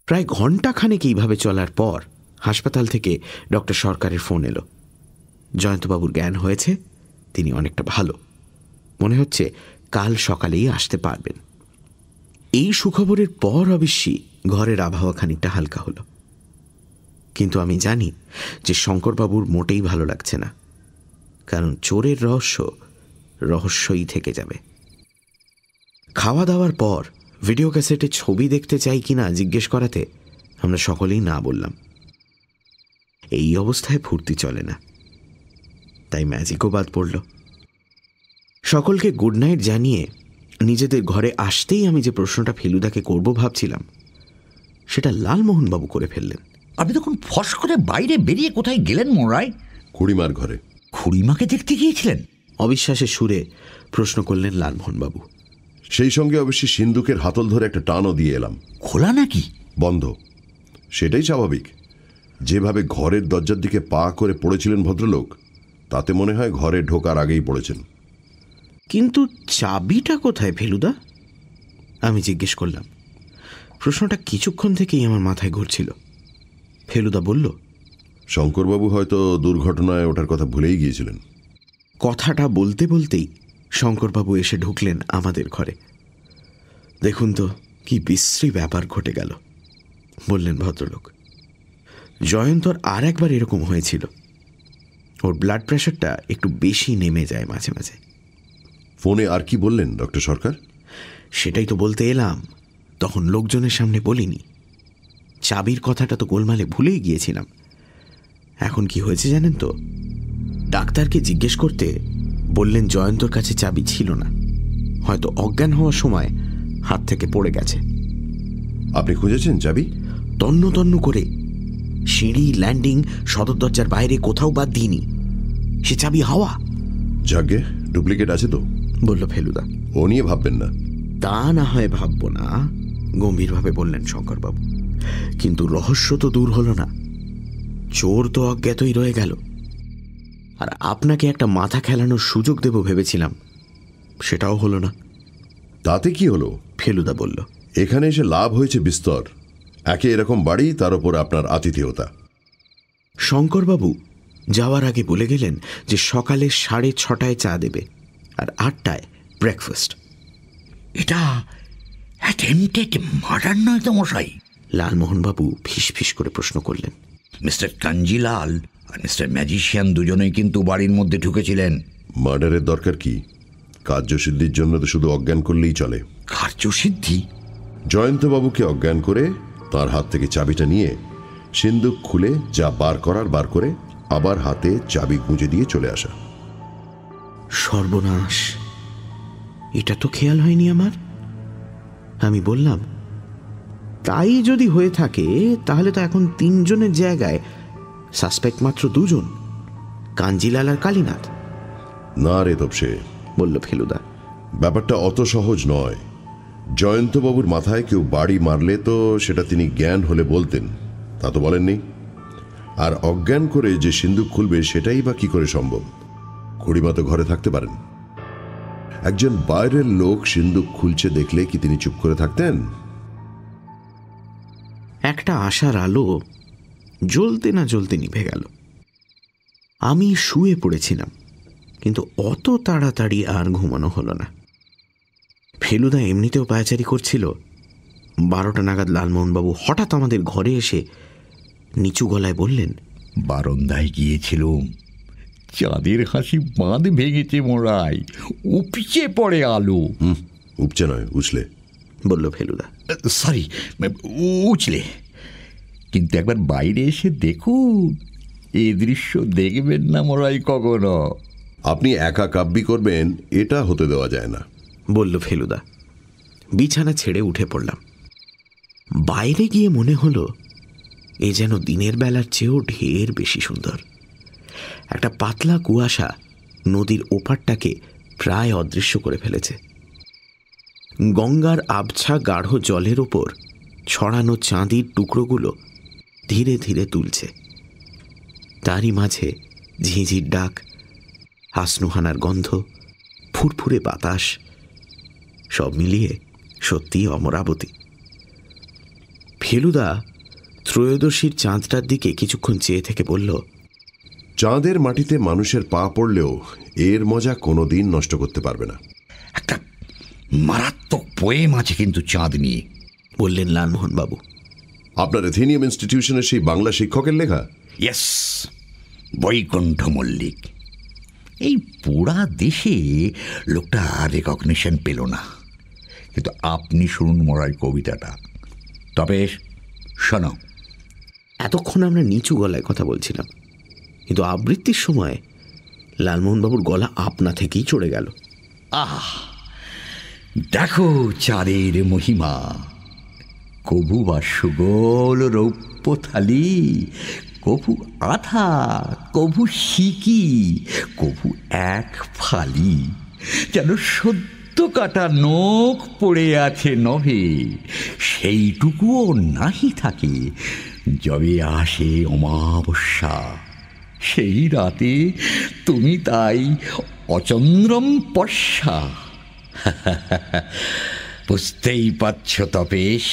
S4: প্রায় ঘণ্টাখানেক এইভাবে চলার পর হাসপাতাল থেকে ডক্টর সরকারের ফোন এলো। জয়ন্তবাবুর জ্ঞান হয়েছে, তিনি অনেকটা ভালো, মনে হচ্ছে কাল সকালেই আসতে পারবেন। এই সুখবরের পর অবশ্যই ঘরের আবহাওয়া খানিকটা হালকা হলো। কিন্তু আমি জানি যে শঙ্করবাবুর মোটেই ভালো লাগছে না, কারণ চোরের রহস্য রহস্যই থেকে যাবে। খাওয়া দাওয়ার পর ভিডিও ক্যাসেটে ছবি দেখতে চাই কিনা জিজ্ঞেস করাতে আমরা সকলেই না বললাম। এই অবস্থায় ফুর্তি চলে না, তাই ম্যাজিকও বাদ পড়ল। সকলকে গুড নাইট জানিয়ে নিজেদের ঘরে আসতেই আমি যে প্রশ্নটা ফেলুদাকে করব ভাবছিলাম, সেটা লালমোহনবাবু করে ফেললেন।
S5: আপনি তখন ফস করে বাইরে বেরিয়ে কোথায় গেলেন মোড়াই?
S2: খুড়িমার ঘরে।
S5: খুড়িমাকে দেখতে গিয়েছিলেন?
S4: অবিশ্বাসের সুরে প্রশ্ন করলেন লালমোহনবাবু।
S2: সেই সঙ্গে অবশ্যই সিন্ধুকের হাতল ধরে একটা টানও দিয়ে এলাম।
S5: খোলা নাকি?
S2: বন্ধ। সেটাই স্বাভাবিক। যেভাবে ঘরের দরজার দিকে পা করে পড়েছিলেন ভদ্রলোক, তাতে মনে হয় ঘরে ঢোকার আগেই পড়েছেন।
S4: কিন্তু চাবিটা কোথায় ফেলুদা? আমি জিজ্ঞেস করলাম। প্রশ্নটা কিছুক্ষণ থেকেই আমার মাথায় ঘুরছিল। ফেলুদা বলল,
S2: শঙ্করবাবু হয়তো দুর্ঘটনায় ওঠার কথা ভুলেই গিয়েছিলেন।
S4: কথাটা বলতে বলতেই শঙ্করবাবু এসে ঢুকলেন আমাদের ঘরে। দেখুন তো কি বিশ্রী ব্যাপার ঘটে গেল, বললেন ভদ্রলোক। জয়ন্তর আর একবার এরকম হয়েছিল। ওর ব্লাড প্রেশারটা একটু বেশি নেমে যায় মাঝে মাঝে।
S2: ফোনে আর কি বললেন ডক্টর সরকার?
S4: সেটাই তো বলতে এলাম, তখন লোকজনের সামনে বলিনি। চাবির কথাটা তো গোলমালে ভুলেই গিয়েছিলাম। এখন কি হয়েছে জানেন তো? ডাক্তারকে জিজ্ঞেস করতে বললেন জয়ন্তর কাছে চাবি ছিল না, হয়তো অজ্ঞান হওয়ার সময় হাত থেকে পড়ে গেছে।
S2: আপনি খুঁজেছেন চাবি?
S4: তন্ন তন্ন করে সিঁড়ি, ল্যান্ডিং, সদর দরজার বাইরে কোথাও বাদ দিইনি। সে চাবি হাওয়া।
S2: যাগে ডুপ্লিকেট আছে তো,
S4: বলল ফেলুদা।
S2: ও নিয়ে ভাববেন না।
S4: তা না হয় ভাববো না, গম্ভীরভাবে বললেন শঙ্করবাবু। কিন্তু রহস্য তো দূর হলো না। চোর তো অজ্ঞাতই রয়ে গেল। আর আপনাকে একটা মাথা খেলানোর সুযোগ দেব ভেবেছিলাম, সেটাও হলো না।
S2: তাতে কি হলো?
S4: ফেলুদা বলল,
S2: এখানে এসে লাভ হয়েছে বিস্তর। একে এরকম বাড়ি, তার উপর আপনার আতিথেয়তা।
S4: শঙ্করবাবু যাওয়ার আগে বলে গেলেন যে সকালে 6:30 চা দেবে আর 8টায় ব্রেকফাস্ট।
S5: এটা অ্যাটেম্পটেড মার্ডার নয় তো মশাই?
S4: লালমোহনবাবু ফিস ফিস করে প্রশ্ন করলেন।
S5: মিস্টার কাঞ্জিলাল আর মিস্টার ম্যাজিশিয়ান দুজনেই কিন্তু বাড়ির মধ্যে ঢুকেছিলেন।
S2: মার্ডারের দরকার কি? কার্যসিদ্ধির জন্য তো শুধু অজ্ঞান করলেই চলে।
S5: কার্যসিদ্ধি?
S2: জয়ন্তবাবুকে অজ্ঞান করে তার হাত থেকে চাবিটা নিয়ে সিন্দুক খুলে যা বার করার বার করে আবার হাতে চাবি গুঁজে দিয়ে চলে আসা।
S4: সর্বনাশ, এটা তো খেয়াল হয়নি আমার। আমি বললাম, তাই যদি হয়ে থাকে তাহলে তো এখন 3 জনের জায়গায় সাসপেক্ট মাত্র 2 জন, কাঞ্জিলাল আর কালীনাথ।
S2: না রে তপসে,
S4: বলল ফেলুদা,
S2: ব্যাপারটা অত সহজ নয়। জয়ন্তবাবুর মাথায় কেউ বাড়ি মারলে তো সেটা তিনি জ্ঞান হলে বলতেন, তা তো বলেননি। আর অজ্ঞান করে যে সিন্দুক খুলবে সেটাই বা কি করে সম্ভব? খুড়িমা তো ঘরে থাকতে পারেন। একজন বাইরের লোক সিন্দুক খুলছে দেখলে কি তিনি চুপ করে থাকতেন?
S4: একটা আশার আলো জ্বলতে না জ্বলতে নিভে গেল। আমি শুয়ে পড়েছিলাম, কিন্তু অত তাড়াতাড়ি আর ঘুমানো হলো না। ফেলুদা এমনিতেও পায়চারি করছিল। 12টা নাগাদ লালমোহনবাবু হঠাৎ আমাদের ঘরে এসে নিচু গলায় বললেন,
S5: বারান্দায় গিয়েছিলুম, চাঁদের হাসি বাঁধ ভেঙেছে মোড়াই, উপচে পড়ে আলো।
S2: উপচে নয়, উছলে,
S4: বলল ফেলুদা।
S5: সরি, উছলে। কিন্তু একবার বাইরে এসে দেখুন, এই দৃশ্য দেখবেন না মোড়াই কখনো।
S2: আপনি একা কাব্যি করবেন এটা হতে দেওয়া যায় না,
S4: বলল ফেলুদা। বিছানা ছেড়ে উঠে পড়লাম। বাইরে গিয়ে মনে হলো এ যেন দিনের বেলার চেয়েও ঢের বেশি সুন্দর। একটা পাতলা কুয়াশা নদীর ওপারটাকে প্রায় অদৃশ্য করে ফেলেছে। গঙ্গার আবছা গাঢ় জলের ওপর ছড়ানো চাঁদির টুকরোগুলো ধীরে ধীরে তুলছে। তারই মাঝে ঝিঁঝির ডাক, হাসনুহানার গন্ধ, ফুরফুরে বাতাস, সব মিলিয়ে সত্যি অমরাবতী। ফেলুদা ত্রয়োদশীর চাঁদটার দিকে কিছুক্ষণ চেয়ে থেকে বলল,
S2: চাঁদের মাটিতে মানুষের পা পড়লেও এর মজা কোনোদিন নষ্ট করতে পারবে না।
S5: একটা মারাত্মক পোয়েম আছে কিন্তু চাঁদ নিয়ে,
S4: বললেন লালমোহন বাবু।
S2: আপনার এথেনিয়াম ইনস্টিটিউশনের সেই বাংলা শিক্ষকের লেখা?
S5: ইয়েস, বৈকুণ্ঠ মল্লিক। এই পুরা দেশে লোকটা রেকগনিশন পেল না, কিন্তু আপনি শুনুন মরার কবিতাটা। তবে শোনো।
S4: এতক্ষণ আমরা নিচু গলায় কথা বলছিলাম, কিন্তু আবৃত্তির সময় লালমোহনবাবুর গলা আপনা থেকেই চড়ে গেল।
S5: আহ, দেখো চাঁদের মহিমা, কভু বা সুগোল রৌপ্য থালি, কভু আধা, কভু সিকি, কভু এক ফালি, যেন সদ্য কাটা নখ পড়ে আছে নভে, সেইটুকুও নাহি থাকে যবে আসে অমাবস্যা। সেই রাতে তুমি তাই অচন্দ্রম পর্ষা। বুঝতেই পারছ তপেশ,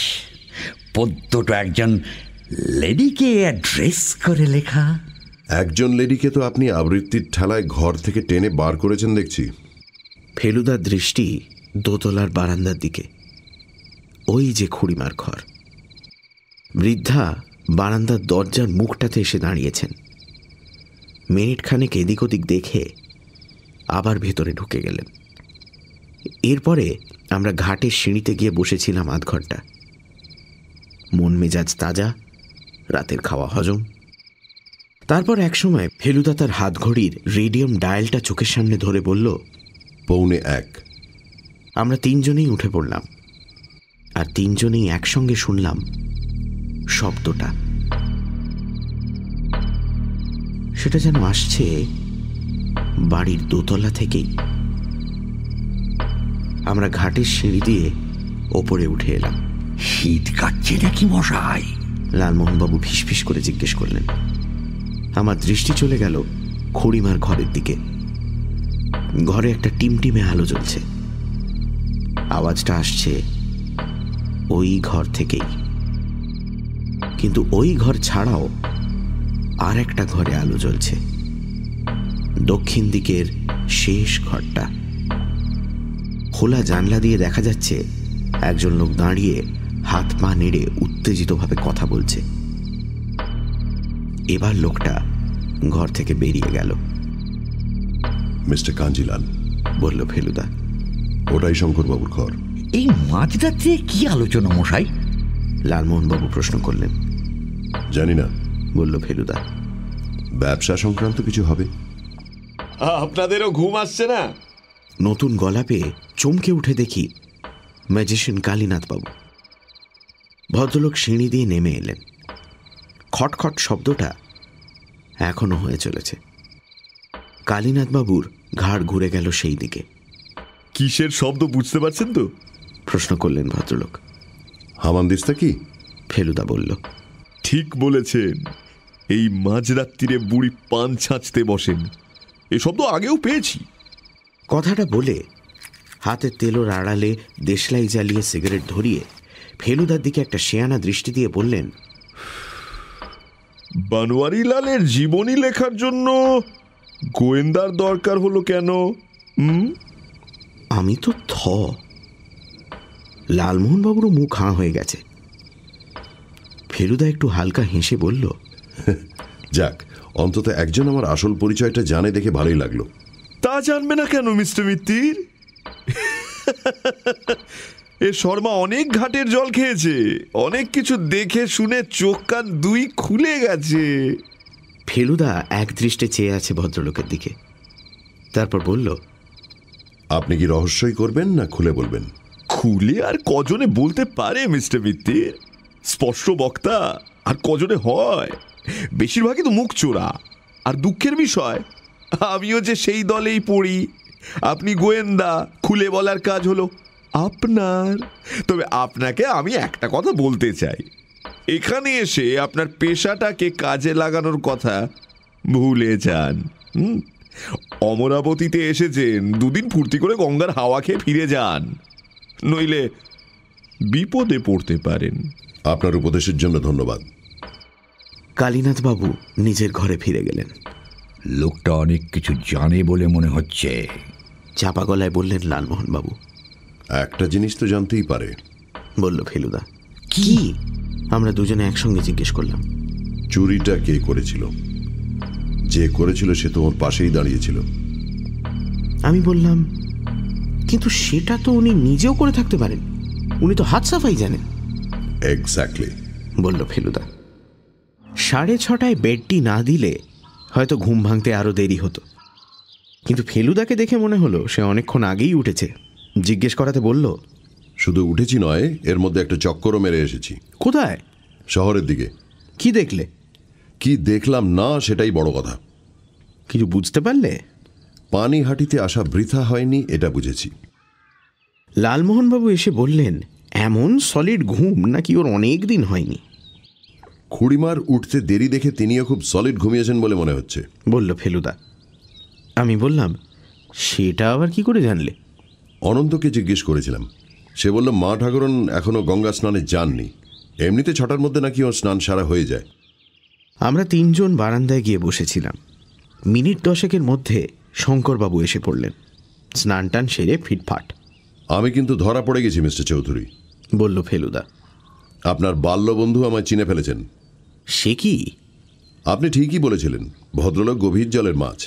S5: পদ্যটা একজন লেডিকে অ্যাড্রেস করে লেখা।
S2: একজন লেডিকে তো আপনি আবৃত্তির ঠেলায় ঘর থেকে টেনে বার করেছেন দেখছি।
S4: ফেলুদার দৃষ্টি দোতলার বারান্দার দিকে। ওই যে খুড়িমার ঘর। বৃদ্ধা বারান্দার দরজার মুখটাতে এসে দাঁড়িয়েছেন। মিনিট খানেক এদিক ওদিক দেখে আবার ভেতরে ঢুকে গেলেন। এরপরে আমরা ঘাটের সিঁড়িতে গিয়ে বসেছিলাম আধ ঘন্টা। মন মেজাজ তাজা, রাতের খাওয়া হজম। তারপর একসময় ফেলুদা তার হাত ঘড়ির রেডিয়াম ডায়ালটা চোখের সামনে ধরে বলল,
S2: 1:45।
S4: আমরা তিনজনেই উঠে পড়লাম, আর তিনজনেই একসঙ্গে শুনলাম শব্দটা। সেটা যেন আসছে বাড়ির দোতলা থেকেই। আমরা ঘাটের সিঁড়ি দিয়ে ওপরে উঠে এলাম।
S5: শীত কাটছে নাকি মশাই?
S4: লালমোহনবাবু ফিসফিস করে জিজ্ঞেস করলেন। আমার দৃষ্টি চলে গেল খুড়িমার ঘরের দিকে। ঘরে একটা টিমটিমে আলো জ্বলছে। আওয়াজটা আসছে ওই ঘর থেকেই, কিন্তু ওই ঘর ছাড়াও আর একটা ঘরে আলো জ্বলছে, দক্ষিণ দিকের শেষ ঘরটা। খোলা জানলা দিয়ে দেখা যাচ্ছে একজন লোক দাঁড়িয়ে হাত পা নেড়ে উত্তেজিতভাবে কথা বলছে। এবার লোকটা ঘর থেকে বেরিয়ে গেল।
S2: মিস্টার কাঞ্জিলাল,
S4: বলল ফেলুদা।
S2: ওটাই শঙ্করবাবুর ঘর।
S5: এই মাঝরাতে কি আলোচনা মশাই?
S4: লালমোহনবাবু প্রশ্ন করলেন।
S2: জানি না,
S4: বলল ফেলুদা।
S2: ব্যবসা সংক্রান্ত কিছু হবে।
S1: আপনাদেরও ঘুম আসছে না?
S4: নতুন গলা পেয়ে চমকে উঠে দেখি ম্যাজিশিয়ান কালীনাথবাবু। ভদ্রলোক সিঁড়ি দিয়ে নেমে এলেন। খটখট শব্দটা এখনো হয়ে চলেছে। কালীনাথবাবুর ঘাড় ঘুরে গেল সেই দিকে।
S1: কিসের শব্দ বুঝতে পারছেন তো?
S4: প্রশ্ন করলেন ভদ্রলোক।
S2: হামানদিস্তা কি?
S4: ফেলুদা বলল।
S1: ঠিক বলেছেন, এই মাঝরাত্রিরে বুড়ি পান ছাঁচতে বসেন। এ শব্দ আগেও পেয়েছি।
S4: কথাটা বলে হাতের তেলোর আড়ালে দেশলাই জ্বালিয়ে সিগারেট ধরিয়ে ফেলুদার দিকে একটা শেয়ানা দৃষ্টি দিয়ে বললেন,
S1: বনওয়ারিলালের জীবনী লেখার জন্য গোয়েন্দার দরকার হলো কেন?
S4: আমি তো লালমোহনবাবুরও মুখ হাঁ হয়ে গেছে। ফেলুদা একটু হালকা হেসে বলল,
S2: যাক, অন্তত একজন আমার আসল পরিচয়টা জানে দেখে ভালোই লাগলো।
S1: তা জানবে না কেন মিস্টার মিত্তির? এ শর্মা অনেক ঘাটের জল খেয়েছে, অনেক কিছু দেখে শুনে চোখ কান দুই খুলে গেছে।
S4: ফেলুদা এক দৃষ্টে চেয়ে আছে ভদ্রলোকের দিকে। তারপর বলল,
S2: আপনি কি রহস্যই করবেন না খুলে বলবেন?
S1: খুলে আর কজনে বলতে পারে মিস্টার মিত্তির? স্পষ্ট বক্তা আর কজনে হয়? বেশিরভাগই তো মুখ চোরা। আর দুঃখের বিষয়, আমিও যে সেই দলেই পড়ি। আপনি গোয়েন্দা, খুলে বলার কাজ হলো আপনার। তবে আপনাকে আমি একটা কথা বলতে চাই, এখানে এসে আপনার পেশাটাকে কাজে লাগানোর কথা ভুলে যান। অমরাবতীতে এসেছেন, দুদিন ফুর্তি করে গঙ্গার হাওয়া খেয়ে ফিরে যান, নইলে বিপদে পড়তে পারেন।
S2: আপনার উপদেশের জন্য ধন্যবাদ।
S4: কালীনাথ বাবু নিজের ঘরে ফিরে গেলেন।
S5: লোকটা অনেক কিছু জানে বলে মনে হচ্ছে,
S4: চাপা গলায় বললেন লালমোহন বাবু।
S2: একটা জিনিস তো জানতেই পারে,
S4: বলল ফেলুদা। কি? আমরা দুজনে একসঙ্গে জিজ্ঞেস করলাম।
S2: চুরিটা কে করেছিল? যে করেছিল সে তো ওর পাশেই দাঁড়িয়েছিল।
S4: আমি বললাম, কিন্তু সেটা তো উনি নিজেও করে থাকতে পারেন, উনি তো হাত সাফাই জানেন।
S2: এক্স্যাক্টলি,
S4: বলল ফেলুদা। 6:30 বেডটি না দিলে হয়তো ঘুম ভাঙতে আরো দেরি হতো, কিন্তু ফেলুদাকে দেখে মনে হলো সে অনেকক্ষণ আগেই উঠেছে। জিজ্ঞেস করাতে বলল,
S2: শুধু উঠেছি নয়, এর মধ্যে একটা চক্করও মেরে এসেছি।
S4: কোথায়?
S2: শহরের দিকে।
S4: কি দেখলে?
S2: কি দেখলাম না সেটাই বড় কথা।
S4: কিছু বুঝতে পারলে?
S2: পানিহাটিতে আসা বৃথা হয়নি, এটা বুঝেছি।
S4: লালমোহনবাবু এসে বললেন, এমন সলিড ঘুম নাকি ওর অনেক দিন হয়নি।
S2: খুড়িমার উঠতে দেরি দেখে তিনিও খুব সলিড ঘুমিয়েছেন বলে মনে হচ্ছে,
S4: বলল ফেলুদা। আমি বললাম, সেটা আবার কি করে জানলে?
S2: অনন্তকে জিজ্ঞেস করেছিলাম, সে বলল মা ঠাকুরন এখনো গঙ্গা স্নানে যাননি, এমনিতে 6টার মধ্যে নাকি ওর স্নান সারা হয়ে যায়।
S4: আমরা 3 জন বারান্দায় গিয়ে বসেছিলাম। মিনিট 10 মধ্যে শঙ্করবাবু এসে পড়লেন, স্নান টান সেরে ফিটফাট।
S2: আমি কিন্তু ধরা পড়ে গেছি মিস্টার চৌধুরী,
S4: বলল ফেলুদা।
S2: আপনার বাল্যবন্ধু আমায় চিনে ফেলেছেন।
S4: সে কি?
S2: আপনি ঠিকই বলেছিলেন, ভদ্রলোক গভীর জলের মাছ।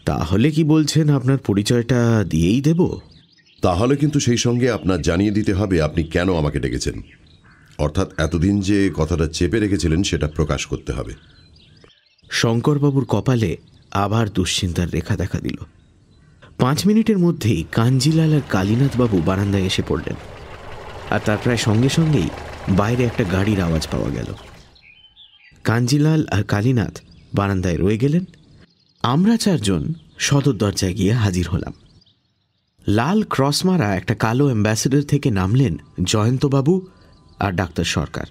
S4: তাহলে কি বলছেন আপনার পরিচয়টা দিয়েই দেব?
S2: তাহলে কিন্তু সেই সঙ্গে আপনার জানিয়ে দিতে হবে আপনি কেন আমাকে ডেকেছেন, অর্থাৎ এতদিন যে কথাটা চেপে রেখেছিলেন সেটা প্রকাশ করতে হবে।
S4: শঙ্করবাবুর কপালে আবার দুশ্চিন্তার রেখা দেখা দিল। 5 মিনিটের মধ্যেই কাঞ্জিলাল আর কালীনাথবাবু বারান্দায় এসে পড়লেন, আর তার প্রায় সঙ্গে সঙ্গেই বাইরে একটা গাড়ির আওয়াজ পাওয়া গেল। কাঞ্জিলাল আর কালীনাথ বারান্দায় রয়ে গেলেন। আমরা 4 জন সদর দরজায় গিয়ে হাজির হলাম। লাল ক্রস মারা একটা কালো অ্যাম্বাসেডর থেকে নামলেন জয়ন্তবাবু আর ডাক্তার সরকার।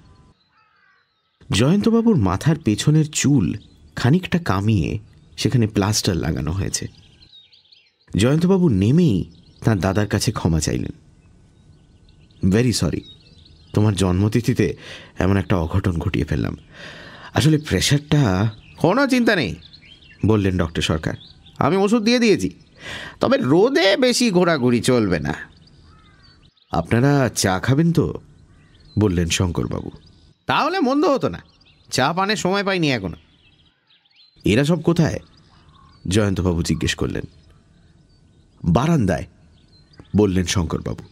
S4: জয়ন্তবাবুর মাথার পেছনের চুল খানিকটা কামিয়ে সেখানে প্লাস্টার লাগানো হয়েছে। জয়ন্তবাবু নেমেই তাঁর দাদার কাছে ক্ষমা চাইলেন। ভেরি সরি, তোমার জন্মতিথিতে এমন একটা অঘটন ঘটিয়ে ফেললাম। আসলে প্রেশারটা। কোনো চিন্তা নেই, বললেন ডক্টর সরকার। আমি ওষুধ দিয়ে দিয়েছি, তবে রোদে বেশি ঘোরাঘুরি চলবে না। আপনারা চা খাবেন তো? বললেন শঙ্করবাবু। তাহলে মন্দ হতো না, চা পানের সময় পাইনি এখনো। এরা সব কোথায়? জয়ন্তবাবু জিজ্ঞেস করলেন। বারান্দায়, বললেন শঙ্করবাবু।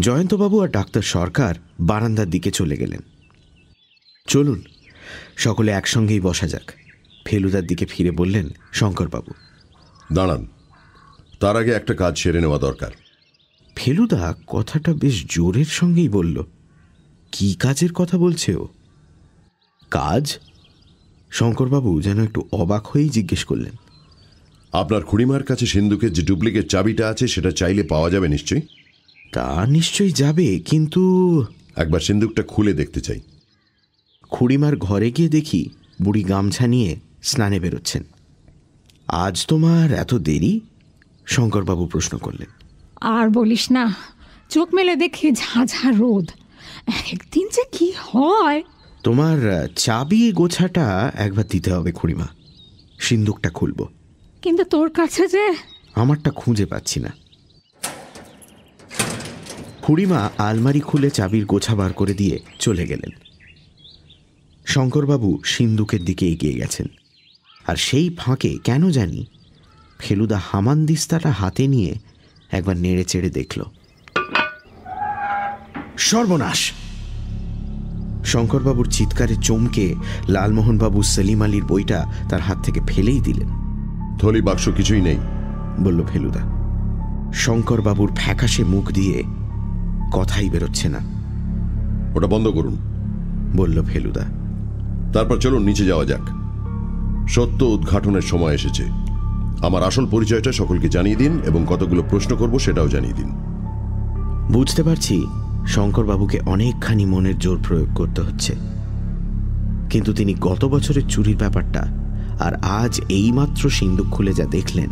S4: জয়ন্তবাবু আর ডাক্তার সরকার বারান্দার দিকে চলে গেলেন। চলুন সকলে একসঙ্গেই বসা যাক, ফেলুদার দিকে ফিরে বললেন শঙ্করবাবু।
S2: দাঁড়ান, তার আগে একটা কাজ সেরে নেওয়া দরকার।
S4: ফেলুদা কথাটা বেশ জোরের সঙ্গেই বলল। কি কাজের কথা বলছে ও? কাজ? শঙ্করবাবু যেন একটু অবাক হয়েই জিজ্ঞেস করলেন।
S2: আপনার খুড়িমার কাছে সিন্ধুকের যে ডুপ্লিকেট চাবিটা আছে সেটা চাইলে পাওয়া যাবে নিশ্চয়ই?
S4: তা নিশ্চয়ই যাবে, কিন্তু
S2: একবার সিন্ধুকটা খুলে দেখতে চাই।
S4: খুড়িমার ঘরে গিয়ে দেখি বুড়ি গামছা নিয়ে স্নানে বেরোচ্ছেন। আজ তোমার এত দেরি? শঙ্করবাবু প্রশ্ন করলেন।
S6: আর বলিস না, চোখ মেলে দেখি ঝাঝা রোদ, একদিন যে কি হয়।
S4: তোমার চাবি গোছাটা একবার দিতে হবে খুড়িমা, সিন্ধুকটা খুলব।
S6: কিন্তু তোর কাছে যে
S4: আমারটা খুঁজে পাচ্ছি না। খুড়িমা আলমারি খুলে চাবির গোছা বার করে দিয়ে চলে গেলেন। শঙ্করবাবু সিন্ধুকের দিকে এগিয়ে গেছেন, আর সেই ফাঁকে কেন জানি ফেলুদা হামানদিস্তাটা হাতে নিয়ে একবার নেড়ে চেড়ে দেখল। সর্বনাশ! শঙ্করবাবুর চিৎকারে চমকে লালমোহনবাবু সেলিম আলীর বইটা তার হাত থেকে ফেলেই দিলেন।
S2: থলি বাক্স কিছুই নেই,
S4: বলল ফেলুদা। শঙ্করবাবুর ফ্যাকাশে মুখ দিয়ে কথাই বেরোচ্ছে না।
S2: ওটা বন্ধ করুন,
S4: বলল ফেলুদা।
S2: তারপর চলুন নিচে যাওয়া যাক। সত্য উদ্ঘাটনের সময় এসেছে। আমার আসল পরিচয়টা সকলকে জানিয়ে দিন এবং কতগুলো প্রশ্ন করব সেটাও জানিয়ে দিন।
S4: বুঝতে পারছি শঙ্করবাবুকে অনেকখানি মনের জোর প্রয়োগ করতে হচ্ছে, কিন্তু তিনি গত বছরের চুরির ব্যাপারটা আর আজ এইমাত্র সিন্দুক খুলে যা দেখলেন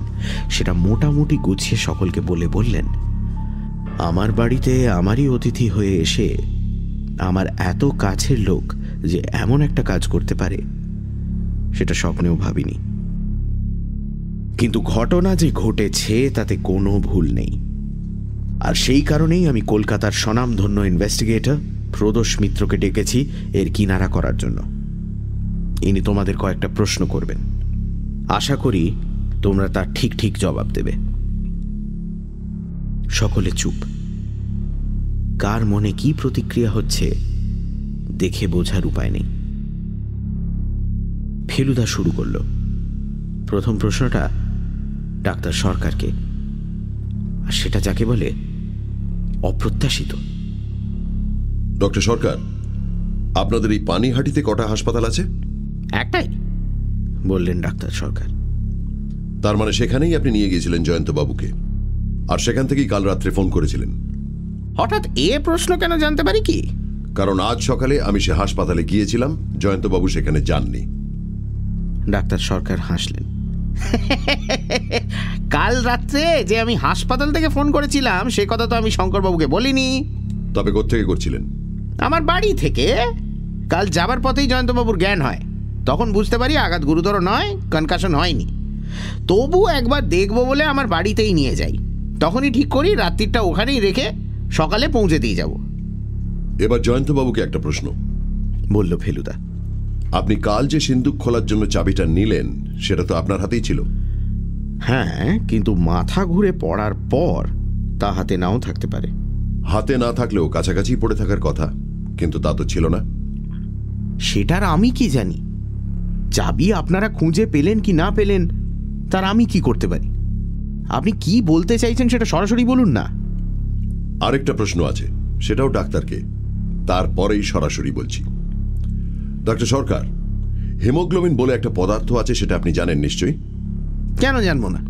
S4: সেটা মোটামুটি গুছিয়ে সকলকে বললেন, আমার বাড়িতে আমারই অতিথি হয়ে এসে আমার এত কাছের লোক যে এমন একটা কাজ করতে পারে সেটা স্বপ্নেও ভাবিনি। কিন্তু ঘটনা যে ঘটেছে তাতে কোনো ভুল নেই, আর সেই কারণেই আমি কলকাতার স্বনামধন্য ইনভেস্টিগেটর প্রদোষ মিত্রকে ডেকেছি এর কিনারা করার জন্য। ইনি তোমাদের কয়েকটা প্রশ্ন করবেন, আশা করি তোমরা তার ঠিক ঠিক জবাব দেবে। সকলে চুপ। কার মনে কি প্রতিক্রিয়া হচ্ছে দেখে বোঝার উপায় নেই। ফেলুদা শুরু করল। প্রথম প্রশ্নটা ডাক্তার সরকারকে, আর সেটা যাকে বলে অপ্রত্যাশিত।
S2: ডক্টর সরকার, আপনাদের এই পানিহাটিতে কটা হাসপাতাল আছে?
S4: একটাই, বললেন ডাক্তার সরকার।
S2: তার মানে সেখানেই আপনি নিয়ে গিয়েছিলেন জয়ন্তবাবুকে, আর সেখান থেকেই কাল রাত্রে ফোন করেছিলেন?
S4: হঠাৎ এ প্রশ্ন কেন জানতে পারি কি?
S2: কারণ আজ সকালে আমি সে হাসপাতালে গিয়েছিলাম, জয়ন্তবাবু সেখানে যাননি।
S4: ডাক্তার সরকার হাসলেন। কাল রাত্রে যে আমি হাসপাতাল থেকে ফোন করেছিলাম সে কথা তো আমি শঙ্করবাবুকে বলিনি।
S2: তবে কোত্থেকে করছিলেন?
S4: আমার বাড়ি থেকে। কাল যাবার পথেই জয়ন্তবাবুর জ্ঞান হয়, তখন বুঝতে পারি আঘাত গুরুতর নয়, কনকাশন হয়নি। তবু একবার দেখবো বলে আমার বাড়িতেই নিয়ে যাই, তখনই ঠিক করি রাত্রিটা ওখানেই রেখে সকালে পৌঁছে দিয়ে যাব।
S2: এবার জয়ন্তবাবুকে একটা প্রশ্ন,
S4: বলল ফেলুদা।
S2: আপনি কাল যে সিন্দুক খোলার জন্য চাবিটা নিলেন সেটা তো আপনার হাতেই ছিল।
S4: হ্যাঁ, কিন্তু মাথা ঘুরে পড়ার পর তা হাতে নাও থাকতে পারে।
S2: হাতে না থাকলেও কাছাকাছি পড়ে থাকার কথা, কিন্তু তা তো ছিল না।
S4: সেটার আমি কি জানি? চাবি আপনারা খুঁজে পেলেন কি না পেলেন তার আমি কি করতে পারি? আপনি কি বলতে চাইছেন সেটা সরাসরি বলুন না।
S2: আরেকটা প্রশ্ন আছে, সেটাও ডাক্তারকে, তারপরেই সরাসরি বলছি। ডক্টর সরকার, হিমোগ্লোবিন বলে একটা পদার্থ আছে, সেটা আপনি জানেন নিশ্চয়ই?
S4: কেন জানবো না?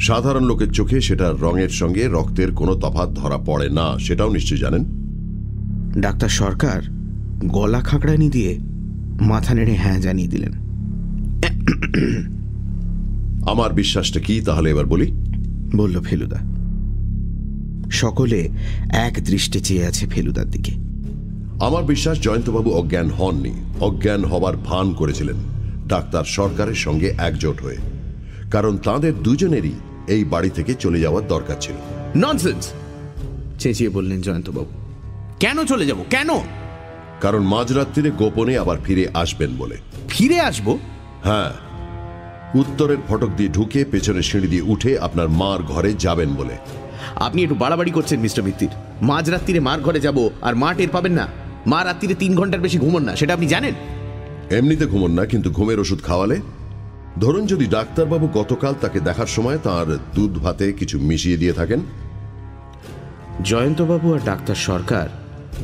S2: সাধারণ লোকের চোখে সেটার রঙের সঙ্গে রক্তের কোনো তফাৎ ধরা পড়ে না, সেটাও নিশ্চয়ই জানেন?
S4: ডাক্তার সরকার গলা খাঁকড়ানি দিয়ে মাথা নেড়ে হ্যাঁ জানিয়ে দিলেন।
S2: আমার বিশ্বাসটা কি তাহলে এবার বলি,
S4: বলল ফেলুদা। সকলে এক দৃষ্টে চেয়ে আছে ফেলুদার দিকে।
S2: আমার বিশ্বাস জয়ন্তবাবু অজ্ঞান হননি, অজ্ঞান হবার ভান করেছিলেন ডাক্তার সরকারের সঙ্গে একজোট হয়ে, কারণ তাদের দুজনেরই এই বাড়ি থেকে চলে যাওয়ার দরকার ছিল।
S4: ননসেন্স, চেঁচিয়ে বললেন জয়ন্তবাবু। কেন চলে যাব? কেন?
S2: কারণ মাঝরাত্রিরে গোপনে আবার ফিরে আসবেন বলে।
S4: ফিরে আসবো?
S2: হ্যাঁ, উত্তরের ফটক দিয়ে ঢুকে পেছনের সিঁড়ি দিয়ে উঠে আপনার মার ঘরে যাবেন বলে।
S4: আপনি একটু বাড়াবাড়ি করছেন মিস্টার মিত্তির। মাঝরাত্রিরে মার ঘরে যাব আর মা টের পাবেন না? মা রাত্রিরে 3 ঘন্টার বেশি ঘুমন না, সেটা আপনি জানেন?
S2: এমনিতে ঘুমন না, কিন্তু ঘুমের ওষুধ খাওয়ালে? ধরুন যদি ডাক্তারবাবু গতকাল তাকে দেখার সময় তার দুধ ভাতে কিছু মিশিয়ে দিয়ে থাকেন।
S4: জয়ন্তবাবু আর ডাক্তার সরকার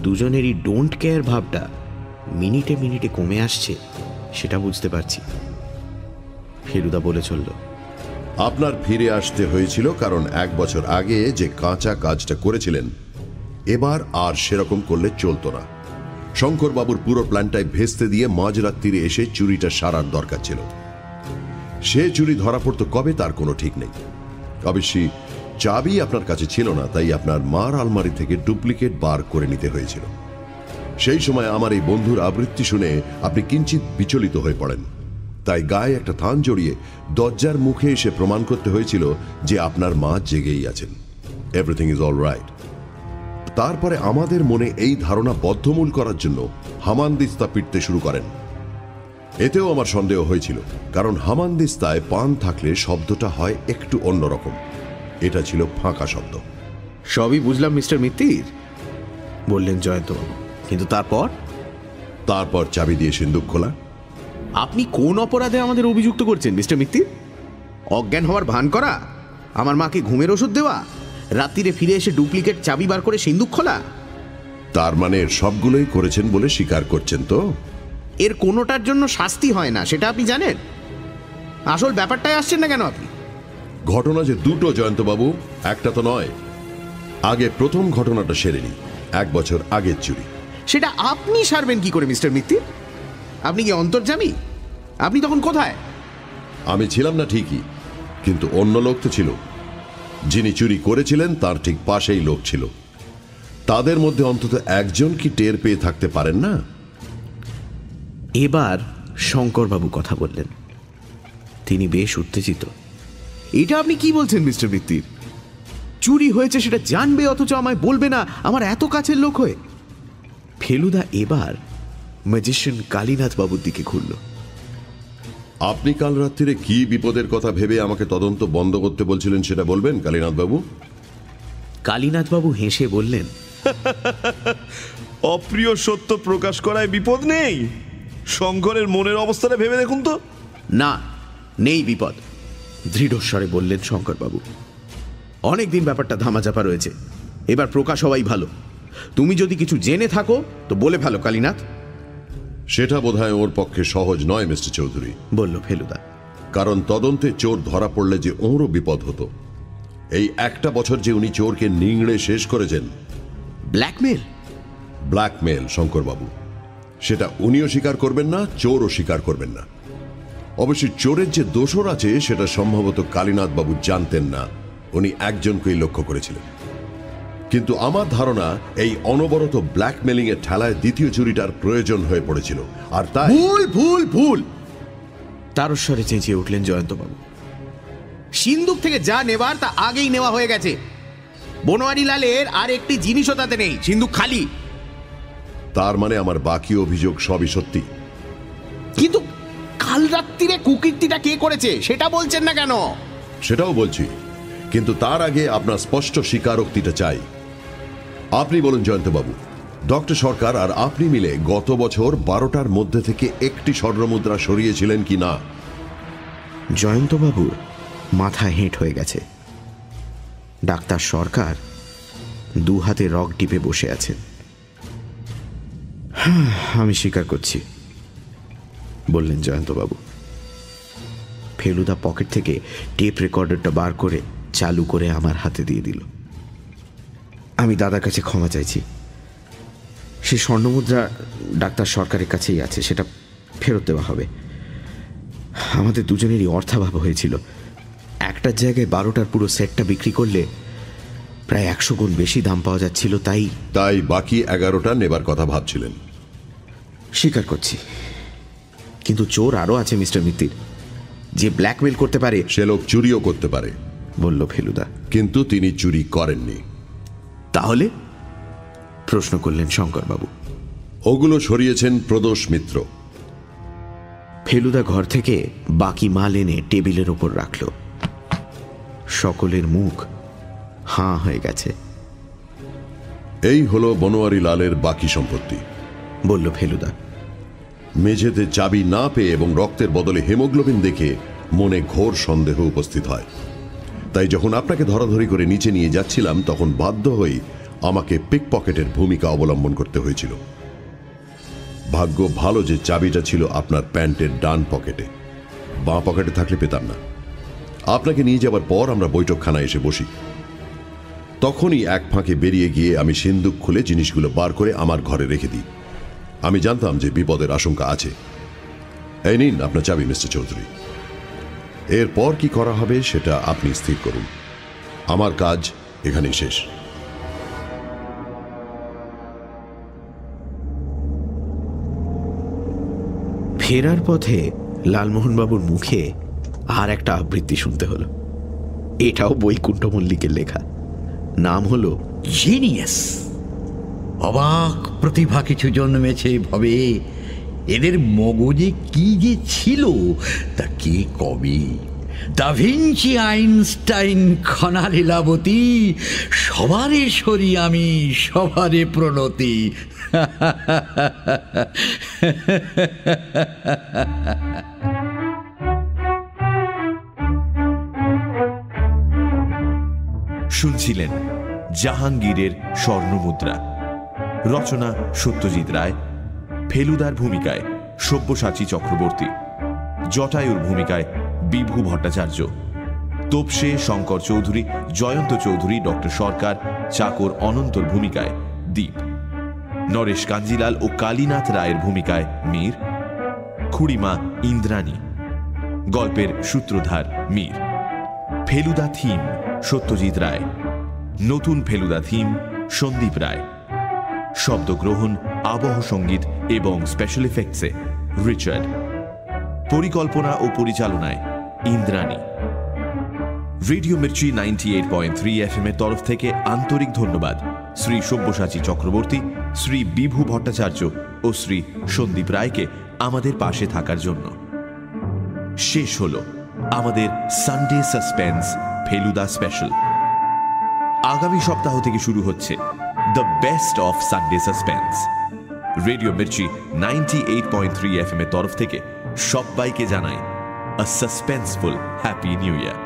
S4: দুজনেরই ডোন্ট কেয়ার ভাবটা মিনিটে মিনিটে কমে আসছে, সেটা বুঝতে পারছি। ফেলুদা বলে চলল,
S2: আপনার ফিরে আসতে হয়েছিল কারণ 1 বছর আগে যে কাঁচা কাজটা করেছিলেন এবার আর সেরকম করলে চলতো না। শঙ্করবাবুর পুরো প্ল্যানটাই ভেস্তে দিয়ে মাঝরাত্রিরে এসে চুরিটা সারার দরকার ছিল। সে চুরি ধরা পড়তো কবে তার কোনো ঠিক নেই। অবশ্যই চাবি আপনার কাছে ছিল না, তাই আপনার মার আলমারি থেকে ডুপ্লিকেট বার করে নিতে হয়েছিল। সেই সময় আমার এই বন্ধুর আবৃত্তি শুনে আপনি কিঞ্চিত বিচলিত হয়ে পড়েন, তাই গায়ে একটা থান জড়িয়ে দরজার মুখে এসে প্রমাণ করতে হয়েছিল যে আপনার মা জেগেই আছেন, এভরিথিং ইজ অল রাইট। তারপরে আমাদের মনে এই ধারণা বদ্ধমূল করার জন্য হামানদিস্তা পিটতে শুরু করেন। এতেও আমার সন্দেহ হয়েছিল, কারণ হামানদিস্তায় পান থাকলে শব্দটা হয় একটু অন্যরকম। এটা ছিল ফাঁকা শব্দ।
S4: সবই বুঝলাম মিস্টার মিত্তির, বললেন জয়ন্তবাবু, কিন্তু তারপর
S2: চাবি দিয়ে সিন্দুক খোলা।
S4: আপনি কোন অপরাধে আমাদের অভিযুক্ত করছেন মিস্টার মিত্তির? অজ্ঞান হওয়ার ভান করা, আমার মাকে ঘুমের ওষুধ দেওয়া, রাত্রিরে ফিরে এসে ডুপ্লিকেট চাবি বার করে সিন্দুক খোলা।
S2: তার মানে সবগুলোই করেছেন বলে স্বীকার করছেন তো?
S4: এর কোনোটার জন্য শাস্তি হয় না, সেটা আপনি জানেন? আসল ব্যাপারটাই আসছেন না কেন আপনি?
S2: ঘটনা যে দুটো জয়ন্তবাবু, একটা তো নয়। আগে প্রথম ঘটনাটা সেরে নি, 1 বছর আগের চুরি।
S4: সেটা আপনি সারবেন কি করে মিস্টার মিত্তির? আপনি কি অন্তর্যামী? আপনি তখন কোথায়?
S2: আমি ছিলাম না ঠিকই, কিন্তু অন্য লোক তো ছিল। যিনি চুরি করেছিলেন তার ঠিক পাশেই লোক ছিল। তাদের মধ্যে অন্তত একজন কি টের পেয়ে থাকতে পারেন না?
S4: এবার শঙ্করবাবু কথা বললেন। তিনি বেশ উত্তেজিত। এটা আপনি কি বলছেন মিস্টার মিত্তির? চুরি হয়েছে সেটা জানবে অথচ আমায় বলবে না, আমার এত কাছের লোক হয়ে? ফেলুদা এবার ম্যাজিশিয়ান কালীনাথ বাবুর দিকে ঘুরল।
S2: আপনি কাল রাত্রিরে কি বিপদের কথা ভেবে আমাকে তদন্ত বন্ধ করতে বলছিলেন সেটা বলবেন কালীনাথ বাবু?
S4: কালীনাথ বাবু হেসে বললেন,
S1: অপ্রিয় সত্য প্রকাশ করায় বিপদ নেই। শঙ্করের মনের অবস্থাটা ভেবে দেখুন তো।
S4: না, নেই বিপদ, দৃঢ়স্বরে বললেন শঙ্করবাবু। অনেকদিন ব্যাপারটা ধামাচাপা রয়েছে, এবার প্রকাশ হওয়াই ভালো। তুমি যদি কিছু জেনে থাকো তো বলে ফেলো কালীনাথ।
S2: সেটা বোধহয় ওর পক্ষে সহজ নয় মিস্টার চৌধুরী,
S4: বলল ফেলুদা।
S2: কারণ তদন্তে চোর ধরা পড়লে যে ওরও বিপদ হতো। এই 1টা বছর যে উনি চোরকে নিংড়ে শেষ করেছেন।
S4: ব্ল্যাকমেল?
S2: ব্ল্যাকমেল শঙ্করবাবু, সেটা উনিও স্বীকার করবেন না, চোরও স্বীকার করবেন না। অবশ্যই চোরের যে দোষর আছে সেটা সম্ভবত কালীনাথ বাবু জানতেন না, উনি একজনকেই লক্ষ্য করেছিলেন। কিন্তু আমার ধারণা এই অনবরত ব্ল্যাকমেলিং এর ঠেলায় দ্বিতীয় চুরিটার প্রয়োজন হয়ে পড়েছিল। আর তাই
S4: ভুল ভুল ভুল, তারস্বরে চেঁচিয়ে উঠলেন জয়ন্তবাবু। সিন্দুক থেকে যা নেবার তা আগেই নেওয়া হয়ে গেছে। বনোয়ারি লালের আর একটি জিনিসও তাতে নেই, সিন্দুক খালি।
S2: তার মানে আমার বাকি অভিযোগ সবই সত্যি?
S4: কিন্তু কাল রাত্রিরে কুকীর্তিটা কে করেছে সেটা বলছেন না কেন?
S2: সেটাও বলছি, কিন্তু তার আগে আপনার স্পষ্ট স্বীকারোক্তিটা চাই। আপনি বলুন জয়ন্তবাবু, ডক্টর সরকার আর আপনি মিলে গত বছর 12টার মধ্যে থেকে একটি স্বর্ণমুদ্রা সরিয়েছিলেন কি না?
S4: জয়ন্তবাবুর মাথা হেঁট হয়ে গেছে। ডাক্তার সরকার 2 হাতে রগ টিপে বসে আছেন। আমি স্বীকার করছি, বললেন জয়ন্তবাবু। ফেলুদা পকেট থেকে টেপ রেকর্ডারটা বার করে চালু করে আমার হাতে দিয়ে দিল। আমি দাদার কাছে ক্ষমা চাইছি। সে স্বর্ণমুদ্রা ডাক্তার সরকারের কাছেই আছে, সেটা ফেরত দেওয়া হবে। আমাদের দুজনেরই অর্থাভাব হয়েছিল। একটার জায়গায় 12টার পুরো সেটটা বিক্রি করলে প্রায় 100 গুণ বেশি দাম পাওয়া যাচ্ছিল, তাই
S2: বাকি 11টা নেবার কথা ভাবছিলেন?
S4: স্বীকার করছি, কিন্তু চোর আরো আছে মিস্টার মিত্তির, যে ব্ল্যাকমেল করতে পারে।
S2: সে লোক চুরিও করতে পারে,
S4: বলল ফেলুদা।
S2: কিন্তু তিনি চুরি করেননি।
S4: তাহলে? প্রশ্ন করলেন শঙ্করবাবু।
S2: ওগুলো সরিয়েছেন প্রদোষ মিত্র।
S4: ফেলুদা ঘর থেকে বাকি মাল এনে টেবিলের ওপর রাখল। সকলের মুখ হাঁ হয়ে গেছে।
S2: এই হলো বনোয়ারি লালের বাকি সম্পত্তি,
S4: বলল ফেলুদা।
S2: মেঝেতে চাবি না পেয়ে এবং রক্তের বদলে হিমোগ্লোবিন দেখে মনে ঘোর সন্দেহ উপস্থিত হয়। তাই যখন আপনাকে ধরাধরি করে নিচে নিয়ে যাচ্ছিলাম তখন বাধ্য হয়ে আমাকে পিকপকেটের ভূমিকা অবলম্বন করতে হয়েছিল। ভাগ্য ভালো যে চাবিটা ছিল আপনার প্যান্টের ডান পকেটে, বাঁ পকেটে থাকলে পেতাম না। আপনাকে নিয়ে যাবার পর আমরা বৈঠকখানায় এসে বসি। তখনই এক ফাঁকে বেরিয়ে গিয়ে আমি সিন্দুক খুলে জিনিসগুলো বার করে আমার ঘরে রেখে দিই। আমি জানতাম যে বিপদের আশঙ্কা আছে। এই নিন আপনার চাবি মিস্টার চৌধুরী। এরপর কি করা হবে সেটা আপনি স্থির করুন। আমার কাজ এখানেই শেষ।
S4: ফেরার পথে লালমোহনবাবুর মুখে আর একটা আবৃত্তি শুনতে হলো। এটাও বৈকুণ্ঠ মল্লিকের লেখা। নাম হলো
S5: জিনিয়াস। অবাক প্রতিভা কিছু জন্মেছে ভবে, এদের মগজে কি যে ছিল তা কে কবে। Da Vinci, Einstein, Khana Lilavati, সবারে সরি আমি, সবারে প্রণতি।
S9: শুনছিলেন জাহাঙ্গীরের স্বর্ণমুদ্রা। রচনা সত্যজিৎ রায়, ফেলুদার ভূমিকায় সব্যসাচী চক্রবর্তী, জটায়ুর ভূমিকায় বিভু ভট্টাচার্য, তোপসে শঙ্কর চৌধুরী, জয়ন্ত চৌধুরী, ডক্টর সরকার, চাকর অনন্তর ভূমিকায় দীপ, নরেশ কাঞ্জিলাল ও কালীনাথ রায়ের ভূমিকায় মীর, খুড়িমা ইন্দ্রাণী, গল্পের সূত্রধার মীর। ফেলুদা থিম সত্যজিৎ রায়, নতুন ফেলুদা থিম সন্দীপ রায়, শব্দগ্রহণ, আবহ সঙ্গীত এবং স্পেশাল এফেক্টসে রিচার্ড, পরিকল্পনা ও পরিচালনায় ইন্দ্রাণী। রেডিও মির্চি 98.3 FM এর তরফ থেকে আন্তরিক ধন্যবাদ শ্রী সব্যসাচী চক্রবর্তী, শ্রী বিভু ভট্টাচার্য ও শ্রী সন্দীপ রায়কে আমাদের পাশে থাকার জন্য। শেষ হল আমাদের সানডে সাসপেন্স ফেলুদা স্পেশাল। আগামী সপ্তাহ থেকে শুরু হচ্ছে the best of Sunday suspense. Radio Mirchi 98.3 FM এর তরফ থেকে সবাইকে জানাই আ সাসপেন্সফুল হ্যাপি নিউ ইয়ার।